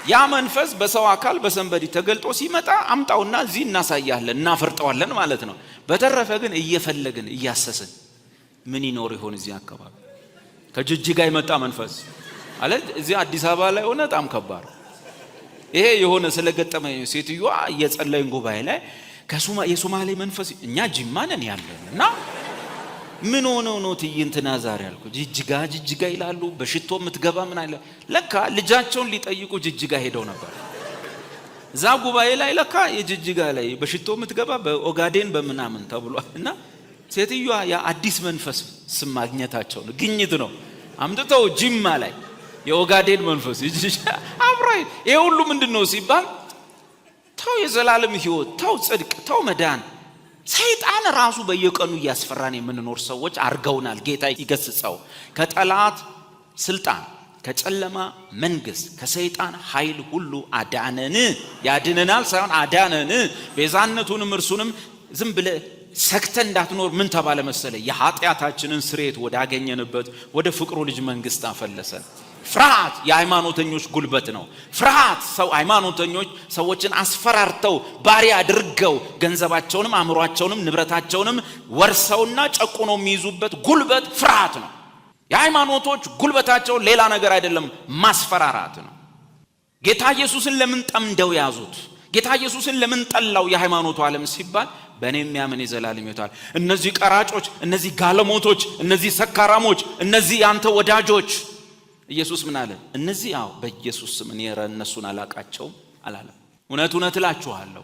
ያ መንፈስ በሰው አካል በሰንበዲ ተገልጦ ሲመጣ አምጣውና እዚህ እናሳያለን እናፈርጠዋለን ማለት ነው። በተረፈ ግን እየፈለግን እያሰስን ምን ይኖር ይሆን እዚህ አካባቢ? ከጅጅጋ የመጣ መንፈስ አለ እዚህ አዲስ አበባ ላይ ሆነ በጣም ከባድ። ይሄ የሆነ ስለገጠመኝ ሴትዮዋ እየጸለይን ጉባኤ ላይ የሶማሌ መንፈስ እኛ ጅማ ነን ያለን እና ምን ሆነው ነው ትይንትና ዛሬ አልኩ ጅጅጋ ይላሉ። በሽቶ የምትገባ ምን አይለ ለካ ልጃቸውን ሊጠይቁ ጅጅጋ ሄደው ነበር። እዛ ጉባኤ ላይ ለካ የጅጅጋ ላይ በሽቶ የምትገባ በኦጋዴን በመናምን ተብሏል። እና ሴትዮዋ ያ አዲስ መንፈስ ስም ማግኘታቸው ነው፣ ግኝት ነው። አምጥተው ጅማ ላይ የኦጋዴን መንፈስ አብራይ ይሄ ሁሉ ምንድነው ሲባል ተው የዘላለም ህይወት፣ ተው ጽድቅ፣ ተው መዳን። ሰይጣን ራሱ በየቀኑ ያስፈራን የምንኖር ሰዎች አርገውናል። ጌታ ይገስጸው። ከጠላት ስልጣን፣ ከጨለማ መንግስት፣ ከሰይጣን ኃይል ሁሉ አዳነን። ያድነናል ሳይሆን አዳነን። ቤዛነቱንም እርሱንም ዝም ብለ ሰክተን እንዳትኖር ምን ተባለ መሰለ? የኃጢአታችንን ስርየት ወዳገኘንበት ወደ ፍቅሩ ልጅ መንግስት አፈለሰን። ፍርሃት የሃይማኖተኞች ጉልበት ነው። ፍርሃት ሃይማኖተኞች ሰዎችን አስፈራርተው ባሪያ አድርገው ገንዘባቸውንም አእምሯቸውንም ንብረታቸውንም ወርሰውና ጨቁነው የሚይዙበት ጉልበት ፍርሃት ነው። የሃይማኖቶች ጉልበታቸው ሌላ ነገር አይደለም፣ ማስፈራራት ነው። ጌታ ኢየሱስን ለምን ጠምደው ያዙት? ጌታ ኢየሱስን ለምን ጠላው የሃይማኖቱ ዓለም ሲባል በእኔ የሚያምን የዘላለም ሕይወት አለ። እነዚህ ቀራጮች፣ እነዚህ ጋለሞቶች፣ እነዚህ ሰካራሞች፣ እነዚህ ያንተ ወዳጆች ኢየሱስ ምን አለ? እነዚህ በኢየሱስ ስም እኔ እነሱን አላቃቸውም አላለም። እውነት እውነት እላችኋለሁ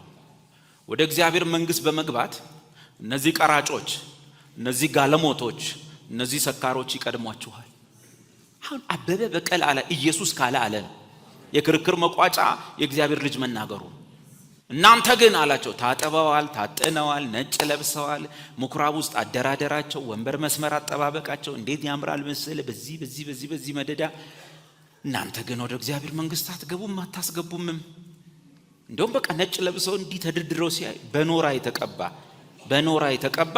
ወደ እግዚአብሔር መንግሥት በመግባት እነዚህ ቀራጮች፣ እነዚህ ጋለሞቶች፣ እነዚህ ሰካሮች ይቀድሟችኋል። አሁን አበበ በቀል አለ ኢየሱስ ካለ አለ የክርክር መቋጫ የእግዚአብሔር ልጅ መናገሩ። እናንተ ግን አላቸው ታጠበዋል፣ ታጠነዋል፣ ነጭ ለብሰዋል፣ ምኩራብ ውስጥ አደራደራቸው፣ ወንበር መስመር አጠባበቃቸው እንዴት ያምራል መሰለ በዚህ መደዳ። እናንተ ግን ወደ እግዚአብሔር መንግሥት አትገቡም አታስገቡምም። እንደውም በቃ ነጭ ለብሰው እንዲህ ተድርድረው ሲያይ በኖራ የተቀባ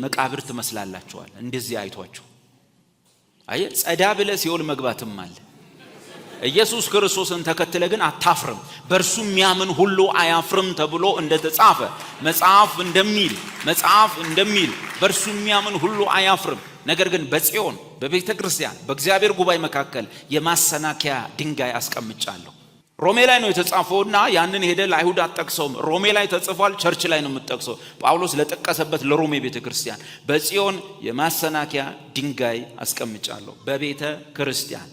መቃብር ትመስላላችኋል። እንደዚህ አይቷቸው አየ ጸዳ ብለ ሲኦል መግባትም አለ። ኢየሱስ ክርስቶስን ተከትለ ግን አታፍርም። በእርሱ የሚያምን ሁሉ አያፍርም ተብሎ እንደተጻፈ መጽሐፍ እንደሚል በእርሱ የሚያምን ሁሉ አያፍርም። ነገር ግን በጽዮን በቤተ ክርስቲያን በእግዚአብሔር ጉባኤ መካከል የማሰናከያ ድንጋይ አስቀምጫለሁ። ሮሜ ላይ ነው የተጻፈውና ያንን ሄደ ለአይሁድ አጠቅሰውም። ሮሜ ላይ ተጽፏል፣ ቸርች ላይ ነው የምትጠቅሰው። ጳውሎስ ለጠቀሰበት ለሮሜ ቤተ ክርስቲያን በጽዮን የማሰናከያ ድንጋይ አስቀምጫለሁ። በቤተ ክርስቲያን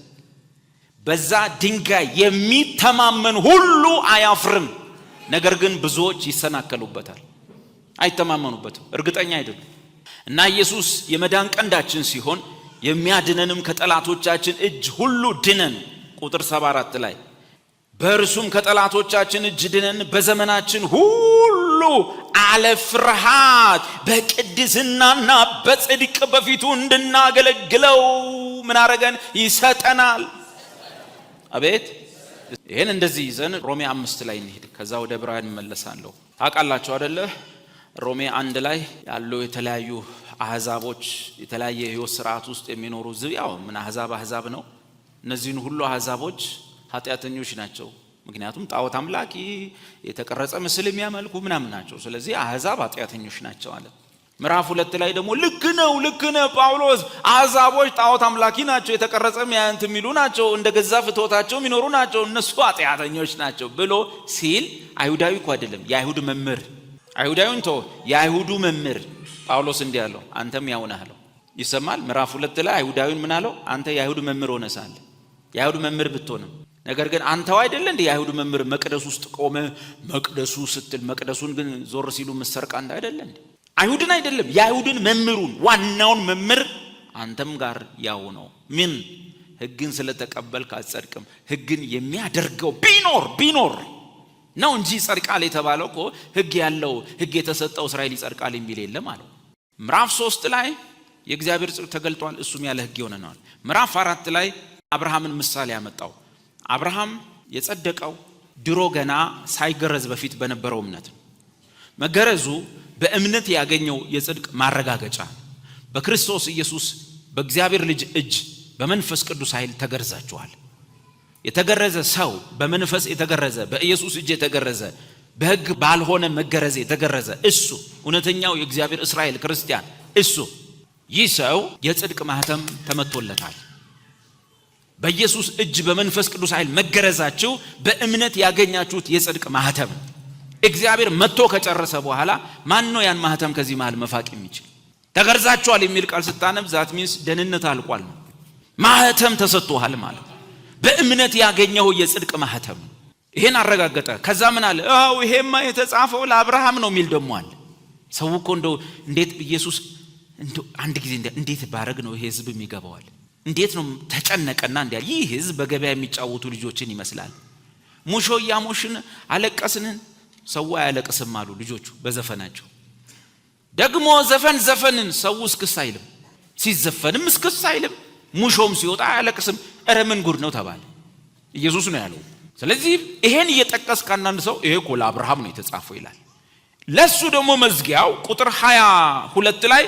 በዛ ድንጋይ የሚተማመን ሁሉ አያፍርም። ነገር ግን ብዙዎች ይሰናከሉበታል፣ አይተማመኑበትም፣ እርግጠኛ አይደሉም። እና ኢየሱስ የመዳን ቀንዳችን ሲሆን የሚያድነንም ከጠላቶቻችን እጅ ሁሉ ድነን ቁጥር 74 ላይ በእርሱም ከጠላቶቻችን እጅ ድነን በዘመናችን ሁሉ አለ ፍርሃት በቅድስናና በጽድቅ በፊቱ እንድናገለግለው ምን አረገን? ይሰጠናል። አቤት! ይሄን እንደዚህ ይዘን ሮሜ 5 ላይ እንሄድ። ከዛ ወደ ዕብራውያን እንመለሳለሁ። ታውቃላችሁ አይደለ? ሮሜ 1 ላይ ያለው የተለያዩ አህዛቦች የተለያየ ህይወት ስርዓት ውስጥ የሚኖሩ ያው ምን አህዛብ ነው። እነዚህን ሁሉ አህዛቦች ኃጢአተኞች ናቸው። ምክንያቱም ጣዖት አምላኪ የተቀረጸ ምስል የሚያመልኩ ምናምን ናቸው። ስለዚህ አህዛብ ኃጢአተኞች ናቸው አለ። ምዕራፍ 2 ላይ ደግሞ ልክ ነው ጳውሎስ አህዛቦች ጣዖት አምላኪ ናቸው፣ የተቀረጸ የሚያንት የሚሉ ናቸው፣ እንደገዛ ፍትወታቸው የሚኖሩ ናቸው፣ እነሱ ኃጢአተኞች ናቸው ብሎ ሲል አይሁዳዊ እኮ አይደለም የአይሁድ መምህር አይሁዳዊን የአይሁዱ መምህር ጳውሎስ እንዲህ አለው፣ አንተም ያው ነህ አለው። ይሰማል። ምዕራፍ 2 ላይ አይሁዳዊን ምን አለው? አንተ የአይሁድ መምህር ሆነህ ሳለ የአይሁድ መምህር ብትሆንም ነገር ግን አንተው አይደለ እንደ የአይሁድ መምህር መቅደስ ውስጥ ቆመ መቅደሱ ስትል መቅደሱን ግን ዞር ሲሉ መሰርቃ እንደ አይደለ እንዴ? አይሁድን አይደለም የአይሁድን መምህሩን ዋናውን መምህር አንተም ጋር ያው ነው። ምን ሕግን ስለተቀበልክ አትጸድቅም። ሕግን የሚያደርገው ቢኖር ነው እንጂ ጸድቃል የተባለው እኮ ሕግ ያለው ሕግ የተሰጠው እስራኤል ይጸድቃል የሚል የለም አለው። ምዕራፍ 3 ላይ የእግዚአብሔር ጽድቅ ተገልጧል፣ እሱም ያለ ሕግ ይሆነናል። ምዕራፍ 4 ላይ አብርሃምን ምሳሌ ያመጣው። አብርሃም የጸደቀው ድሮ ገና ሳይገረዝ በፊት በነበረው እምነት ነው። መገረዙ በእምነት ያገኘው የጽድቅ ማረጋገጫ። በክርስቶስ ኢየሱስ በእግዚአብሔር ልጅ እጅ በመንፈስ ቅዱስ ኃይል ተገርዛችኋል። የተገረዘ ሰው በመንፈስ የተገረዘ በኢየሱስ እጅ የተገረዘ በሕግ ባልሆነ መገረዝ የተገረዘ እሱ እውነተኛው የእግዚአብሔር እስራኤል ክርስቲያን እሱ ይህ ሰው የጽድቅ ማህተም ተመቶለታል። በኢየሱስ እጅ በመንፈስ ቅዱስ ኃይል መገረዛችሁ በእምነት ያገኛችሁት የጽድቅ ማህተም እግዚአብሔር መጥቶ ከጨረሰ በኋላ ማን ነው ያን ማህተም ከዚህ መሃል መፋቅ የሚችል? ተገርዛችኋል የሚል ቃል ስታነብ ዛት ሚንስ ደህንነት አልቋል ነው። ማህተም ተሰጥቷል ማለት በእምነት ያገኘው የጽድቅ ማህተም ይሄን አረጋገጠ። ከዛ ምን አለ? ይሄማ የተጻፈው ለአብርሃም ነው የሚል ደሞ አለ። ሰው እኮ እንደው እንዴት ኢየሱስ እንደው አንድ ጊዜ እንዴት ባረግ ነው ይሄ ህዝብ የሚገባዋል? እንዴት ነው ተጨነቀና እንዲያ ይህ ህዝብ በገበያ የሚጫወቱ ልጆችን ይመስላል። ሙሾ ያሞሽን አለቀስንን ሰው አያለቅስም አሉ ልጆቹ በዘፈናቸው። ደግሞ ዘፈንን ሰው እስክስ አይልም፣ ሲዘፈንም እስክስ አይልም፣ ሙሾም ሲወጣ አያለቅስም። እረ ምን ጉድ ነው ተባለ። ኢየሱስ ነው ያለው። ስለዚህ ይሄን እየጠቀስ ካንዳንድ ሰው ይሄ እኮ ለአብርሃም ነው የተጻፈው ይላል። ለሱ ደግሞ መዝጊያው ቁጥር 22 ላይ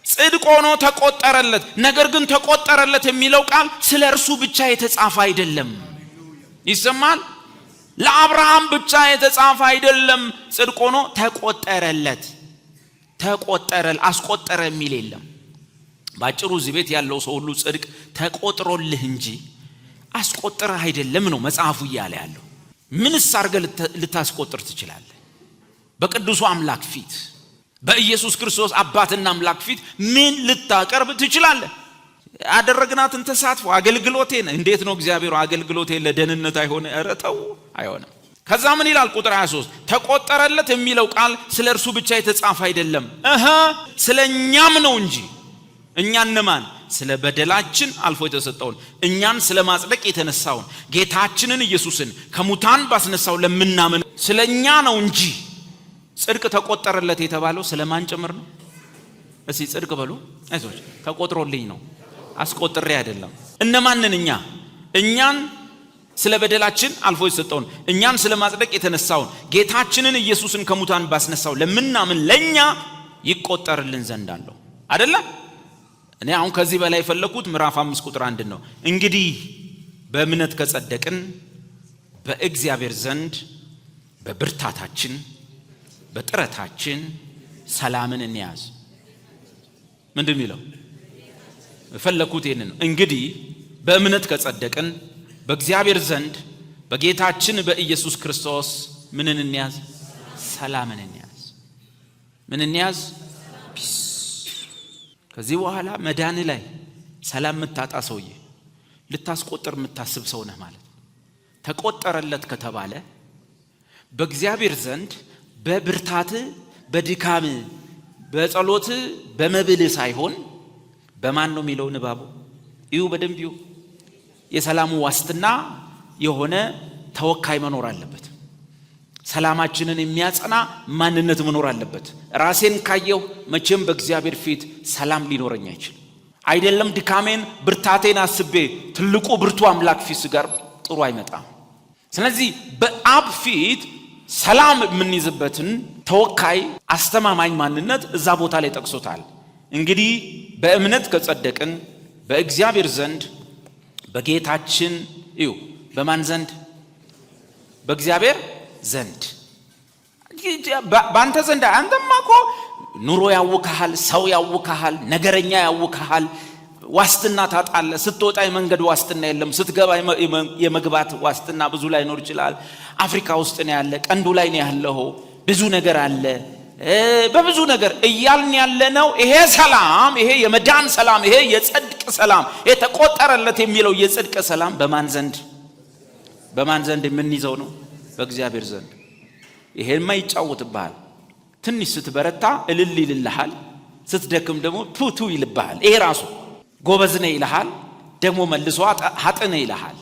ጽድቅ ሆኖ ተቆጠረለት። ነገር ግን ተቆጠረለት የሚለው ቃል ስለ እርሱ ብቻ የተጻፈ አይደለም። ይሰማል? ለአብርሃም ብቻ የተጻፈ አይደለም። ጽድቅ ሆኖ ተቆጠረለት። አስቆጠረ የሚል የለም። ባጭሩ እዚህ ቤት ያለው ሰው ሁሉ ጽድቅ ተቆጥሮልህ እንጂ አስቆጥረህ አይደለም ነው መጽሐፉ እያለ ያለው። ምንስ አድርገህ ልታስቆጥር ትችላለህ? በቅዱሱ አምላክ ፊት በኢየሱስ ክርስቶስ አባትና አምላክ ፊት ምን ልታቀርብ ትችላለህ? ያደረግናትን ተሳትፎ አገልግሎቴን እንዴት ነው እግዚአብሔር አገልግሎቴን ለደህንነት አይሆነ? ኧረ ተው አይሆንም። ከዛ ምን ይላል ቁጥር 23 ተቆጠረለት የሚለው ቃል ስለ እርሱ ብቻ የተጻፈ አይደለም ስለኛም ነው እንጂ። እኛ እነማን? ስለ በደላችን አልፎ የተሰጠውን እኛን ስለ ማጽደቅ የተነሳውን ጌታችንን ኢየሱስን ከሙታን ባስነሳው ለምናምን ስለኛ ነው እንጂ። ጽድቅ ተቆጠረለት የተባለው ስለማን ጭምር ነው? እስቲ ጽድቅ በሉ አይዞች። ተቆጥሮልኝ ነው አስቆጥሬ አይደለም። እነማንን? እኛን ስለ በደላችን አልፎ የተሰጠውን እኛን ስለ ማጽደቅ የተነሳውን ጌታችንን ኢየሱስን ከሙታን ባስነሳው ለምናምን ለኛ ይቆጠርልን ዘንድ አለው አይደለ? እኔ አሁን ከዚህ በላይ የፈለኩት ምዕራፍ 5 ቁጥር 1 ነው። እንግዲህ በእምነት ከጸደቅን በእግዚአብሔር ዘንድ በብርታታችን በጥረታችን ሰላምን እንያዝ። ምንድን ነው የፈለኩት? ይሄን ነው። እንግዲህ በእምነት ከጸደቅን በእግዚአብሔር ዘንድ በጌታችን በኢየሱስ ክርስቶስ ምንን እንያዝ? ሰላምን እንያዝ። ምን እንያዝ? ፒስ። ከዚህ በኋላ መዳን ላይ ሰላም የምታጣ ሰውዬ ልታስቆጥር የምታስብ ሰው ነህ ማለት። ተቆጠረለት ከተባለ በእግዚአብሔር ዘንድ በብርታት በድካም በጸሎት በመብል ሳይሆን በማን ነው የሚለው ንባቡ? ይሁ በደንብ ይሁ የሰላሙ ዋስትና የሆነ ተወካይ መኖር አለበት። ሰላማችንን የሚያጸና ማንነት መኖር አለበት። ራሴን ካየሁ መቼም በእግዚአብሔር ፊት ሰላም ሊኖረኝ አይችልም። አይደለም ድካሜን ብርታቴን አስቤ ትልቁ ብርቱ አምላክ ፊት ጋር ጥሩ አይመጣም። ስለዚህ በአብ ፊት ሰላም የምንይዝበትን ተወካይ አስተማማኝ ማንነት እዛ ቦታ ላይ ጠቅሶታል። እንግዲህ በእምነት ከጸደቅን በእግዚአብሔር ዘንድ በጌታችን እዩ በማን ዘንድ? በእግዚአብሔር ዘንድ። በአንተ ዘንድ አንተማ እኮ ኑሮ ያውካሃል፣ ሰው ያውካሃል፣ ነገረኛ ያውካሃል፣ ዋስትና ታጣለህ። ስትወጣ የመንገድ ዋስትና የለም፣ ስትገባ የመግባት ዋስትና ብዙ ላይ ኖር ይችላል። አፍሪካ ውስጥ ነው ያለ፣ ቀንዱ ላይ ነው ያለው፣ ብዙ ነገር አለ። በብዙ ነገር እያልን ያለ ነው። ይሄ ሰላም፣ ይሄ የመዳን ሰላም፣ ይሄ የጽድቅ ሰላም፣ ይሄ ተቆጠረለት የሚለው የጽድቅ ሰላም በማን ዘንድ? በማን ዘንድ የምንይዘው ነው? በእግዚአብሔር ዘንድ። ይሄማ ይጫወትብሃል። ትንሽ ስትበረታ እልል ይልልሃል፣ ስትደክም ደግሞ ቱቱ ይልብሃል። ይሄ ራሱ ጎበዝ ነህ ይልሃል፣ ደግሞ መልሶ ኃጥእ ነህ ይልሃል።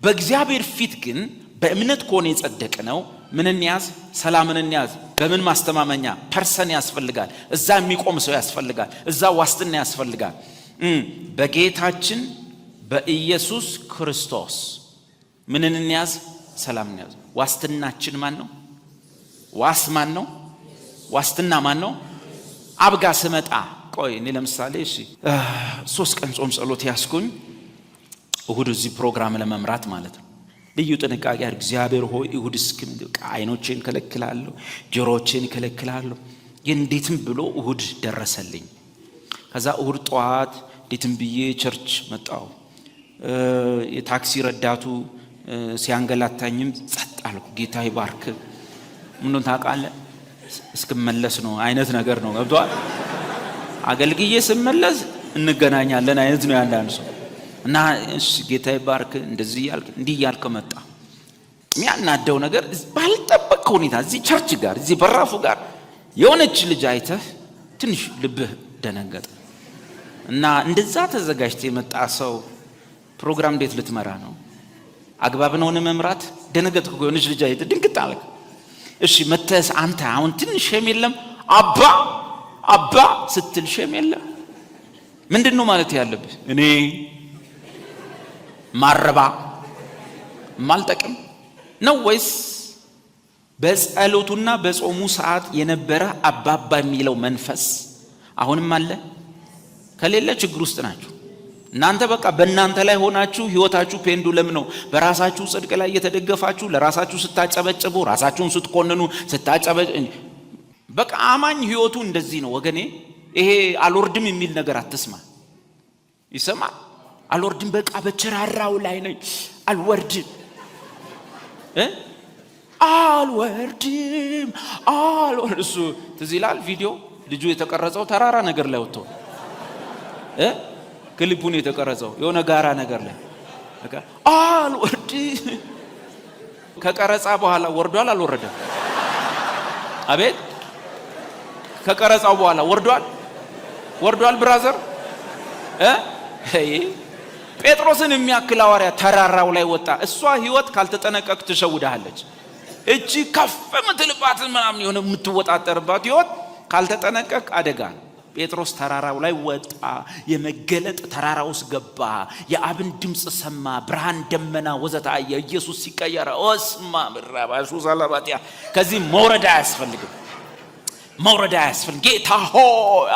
በእግዚአብሔር ፊት ግን በእምነት ከሆነ የጸደቀ ነው። ምን እንያዝ? ሰላምን እንያዝ። በምን ማስተማመኛ? ፐርሰን ያስፈልጋል። እዛ የሚቆም ሰው ያስፈልጋል። እዛ ዋስትና ያስፈልጋል። በጌታችን በኢየሱስ ክርስቶስ ምንን እንያዝ? ሰላም እንያዝ። ዋስትናችን ማን ነው? ዋስ ማን ነው? ዋስትና ማን ነው? አብጋ ስመጣ ቆይ እኔ ለምሳሌ 3 ቀን ጾም ጸሎት ያስኩኝ እሁድ እዚህ ፕሮግራም ለመምራት ማለት ነው። ልዩ ጥንቃቄ እግዚአብሔር ሆይ እሁድ እስኪመጣ አይኖቼን ከለክላለሁ፣ ጆሮቼን ከለክላለሁ። እንዴትም ብሎ እሁድ ደረሰልኝ። ከዛ እሁድ ጠዋት እንዴትም ብዬ ቸርች መጣሁ። የታክሲ ረዳቱ ሲያንገላታኝም ጸጥ አልኩ። ጌታ ይባርክ። ምኑን ታውቃለህ? እስክመለስ ነው አይነት ነገር ነው። ገብቷል? አገልግዬ ስመለስ እንገናኛለን አይነት ነው ያንዳንዱ ሰው። እና እሺ ጌታ ይባርክ እንደዚህ ያልክ እንዲህ ያልክ መጣ። የሚያናደው ነገር ባልጠበቅከው ሁኔታ እዚህ ቸርች ጋር እዚህ በራፉ ጋር የሆነች ልጅ አይተህ ትንሽ ልብህ ደነገጠ። እና እንደዛ ተዘጋጅተ የመጣ ሰው ፕሮግራም እንዴት ልትመራ ነው? አግባብ ነው መምራት? ደነገጥኩ። የሆነች ልጅ አይተህ ድንግጥ አልክ። እሺ መተስ አንተ አሁን ትንሽ ሸም የለም አባ ስትል ሸም የለም? ምንድነው ማለት ያለብህ? እኔ ማረባ ማልጠቅም ነው ወይስ በጸሎቱና በጾሙ ሰዓት የነበረ አባባ የሚለው መንፈስ አሁንም አለ? ከሌለ ችግር ውስጥ ናችሁ። እናንተ በቃ በእናንተ ላይ ሆናችሁ ህይወታችሁ ፔንዱለም ነው። በራሳችሁ ጽድቅ ላይ እየተደገፋችሁ ለራሳችሁ ስታጨበጭቡ፣ ራሳችሁን ስትኮንኑ፣ በቃ አማኝ ህይወቱ እንደዚህ ነው ወገኔ። ይሄ አልወርድም የሚል ነገር አትስማ። ይሰማል? አልወርድም በቃ በቸራራው ላይ ነኝ አልወርድም እሱ ትዝ ይላል ቪዲዮ ልጁ የተቀረጸው ተራራ ነገር ላይ ወጥቶ ክሊፑን የተቀረጸው የሆነ ጋራ ነገር ላይ አልወርድም። ከቀረጻ በኋላ ወርዷል አልወረደም? አቤት ከቀረጻው በኋላ ወርዷል ብራዘር። ጴጥሮስን የሚያክል ሐዋርያ ተራራው ላይ ወጣ። እሷ ህይወት ካልተጠነቀቅ ትሸውዳለች። እቺ ከፍ ምትልባት ምናምን የሆነ የምትወጣጠርባት ህይወት ካልተጠነቀቅ አደጋ። ጴጥሮስ ተራራው ላይ ወጣ። የመገለጥ ተራራ ውስጥ ገባ። የአብን ድምጽ ሰማ። ብርሃን ደመና ወዘተ አየ። ኢየሱስ ሲቀየር ኦስማ ብራባሹ ሰላባቲያ። ከዚህ መውረድ አያስፈልግም። ጌታ ሆይ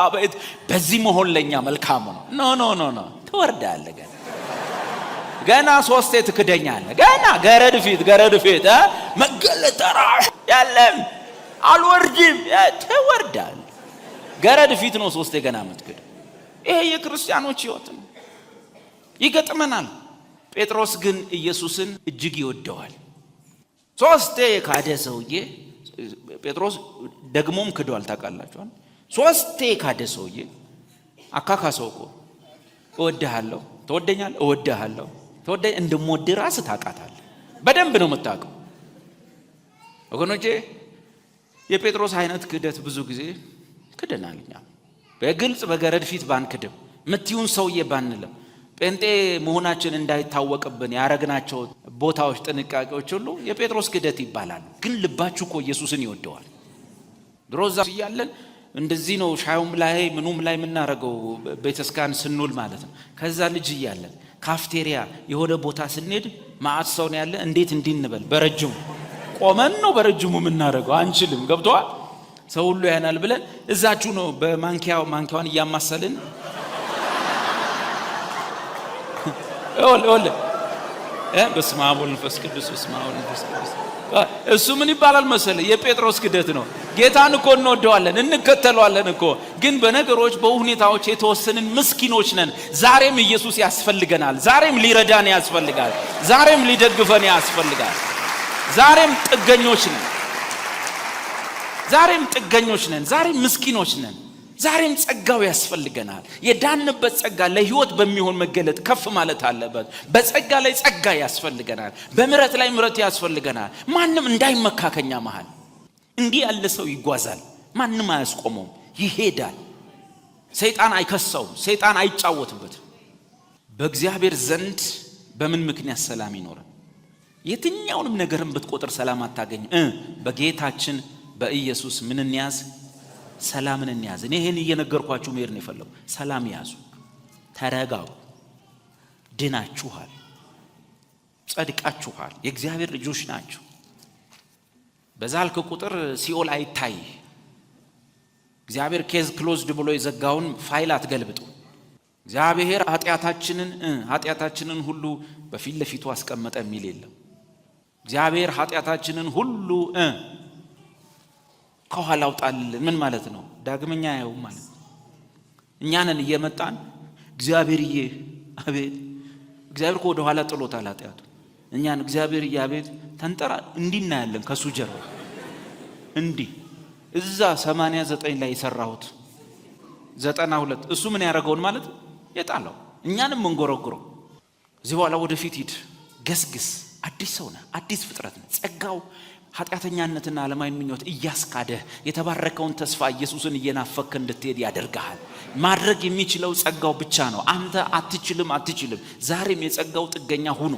አቤት በዚህ መሆን ለኛ መልካም ነው። ኖ ትወርዳለህ። ገና 3 ትክደኛለህ። ገና ገረድ ፊት መገለጥ ተራራ ያለም አልወርድም ትወርዳለህ። ገረድ ፊት ነው 3 ገና የምትክድ። ይሄ የክርስቲያኖች ህይወት ነው። ይገጥመናል። ጴጥሮስ ግን ኢየሱስን እጅግ ይወደዋል። 3 ካደ ሰውዬ ጴጥሮስ ደግሞም ክዷል። ታውቃላችሁ 3 ካደ ሰውዬ አካካሰው እኮ እወድሃለሁ፣ ትወደኛለህ፣ እወድሃለሁ፣ ትወደኝ እንደምወድህ ራስህ ታውቃታለህ። በደንብ ነው የምታውቀው። ወገኖቼ የጴጥሮስ አይነት ክደት ብዙ ጊዜ ክደናል። እኛ በግልጽ በገረድ ፊት ባንክድም ምትዩን ሰውዬ ባንልም ጴንጤ መሆናችን እንዳይታወቅብን ያረግናቸው ቦታዎች፣ ጥንቃቄዎች ሁሉ የጴጥሮስ ክደት ይባላሉ። ግን ልባችሁ እኮ ኢየሱስን ይወደዋል። ድሮዛ ሲያለን እንደዚህ ነው ሻዩም ላይ ምኑም ላይ የምናረገው ቤተስካን ስንውል ማለት ነው። ከዛ ልጅ እያለን ካፍቴሪያ የሆነ ቦታ ስንሄድ ማዕት ሰው ነው ያለ። እንዴት እንድንበል በረጅሙ ቆመን ነው በረጅሙ የምናረገው አንችልም። ገብቷል? ሰው ሁሉ ያናል ብለን እዛችሁ ነው ማንኪያውን እያማሰልን በስመ አብ ወወልድ ወመንፈስ ቅዱስ እሱ ምን ይባላል መሰለ? የጴጥሮስ ክደት ነው። ጌታን እኮ እንወደዋለን እንከተለዋለን እኮ፣ ግን በነገሮች በሁኔታዎች የተወሰንን ምስኪኖች ነን። ዛሬም ኢየሱስ ያስፈልገናል። ዛሬም ሊረዳን ያስፈልጋል። ዛሬም ሊደግፈን ያስፈልጋል። ዛሬም ጥገኞች ነን። ዛሬም ምስኪኖች ነን። ዛሬም ጸጋው ያስፈልገናል። የዳንበት ጸጋ ለህይወት በሚሆን መገለጥ ከፍ ማለት አለበት። በጸጋ ላይ ጸጋ ያስፈልገናል። በምህረት ላይ ምህረት ያስፈልገናል። ማንም እንዳይመካከኛ መሃል እንዲህ ያለ ሰው ይጓዛል። ማንም አያስቆመውም፣ ይሄዳል። ሰይጣን አይከሰውም፣ ሰይጣን አይጫወትበትም። በእግዚአብሔር ዘንድ በምን ምክንያት ሰላም ይኖራል? የትኛውንም ነገርን ብትቆጥር ሰላም አታገኝ። በጌታችን በኢየሱስ ምን እንያዝ? ሰላምን እንያዝ። እኔ ይሄን እየነገርኳችሁ መሄድ ነው የፈለኩ። ሰላም ያዙ፣ ተረጋጉ። ድናችኋል፣ ጸድቃችኋል፣ የእግዚአብሔር ልጆች ናችሁ። በዛልክ ቁጥር ሲኦል አይታይ። እግዚአብሔር ኬዝ ክሎዝድ ብሎ የዘጋውን ፋይል አትገልብጡ። እግዚአብሔር ኃጢአታችንን ሁሉ በፊት ለፊቱ አስቀመጠ የሚል የለም። እግዚአብሔር ኃጢአታችንን ሁሉ ከኋላው ጣልልን። ምን ማለት ነው? ዳግመኛ ያው ማለት እኛንን እየመጣን እግዚአብሔርዬ አቤት። እግዚአብሔር ወደ ኋላ ጥሎታል ኃጢአቱ። እኛን እግዚአብሔርዬ አቤት ተንጠራ እንዲናያለን ከሱ ጀርባ እንዲህ እዛ 89 ላይ የሰራሁት 92 እሱ ምን ያደረገውን ማለት የጣለው እኛንም እንጎረጉረው። እዚህ በኋላ ወደፊት ሂድ፣ ገስግስ፣ አዲስ ሰው ነህ፣ አዲስ ፍጥረት ነህ። ጸጋው ኃጢአተኛነትና ዓለማዊ ምኞት እያስካደህ የተባረከውን ተስፋ ኢየሱስን እየናፈክ እንድትሄድ ያደርጋል። ማድረግ የሚችለው ጸጋው ብቻ ነው። አንተ አትችልም። ዛሬም የጸጋው ጥገኛ ሁኑ።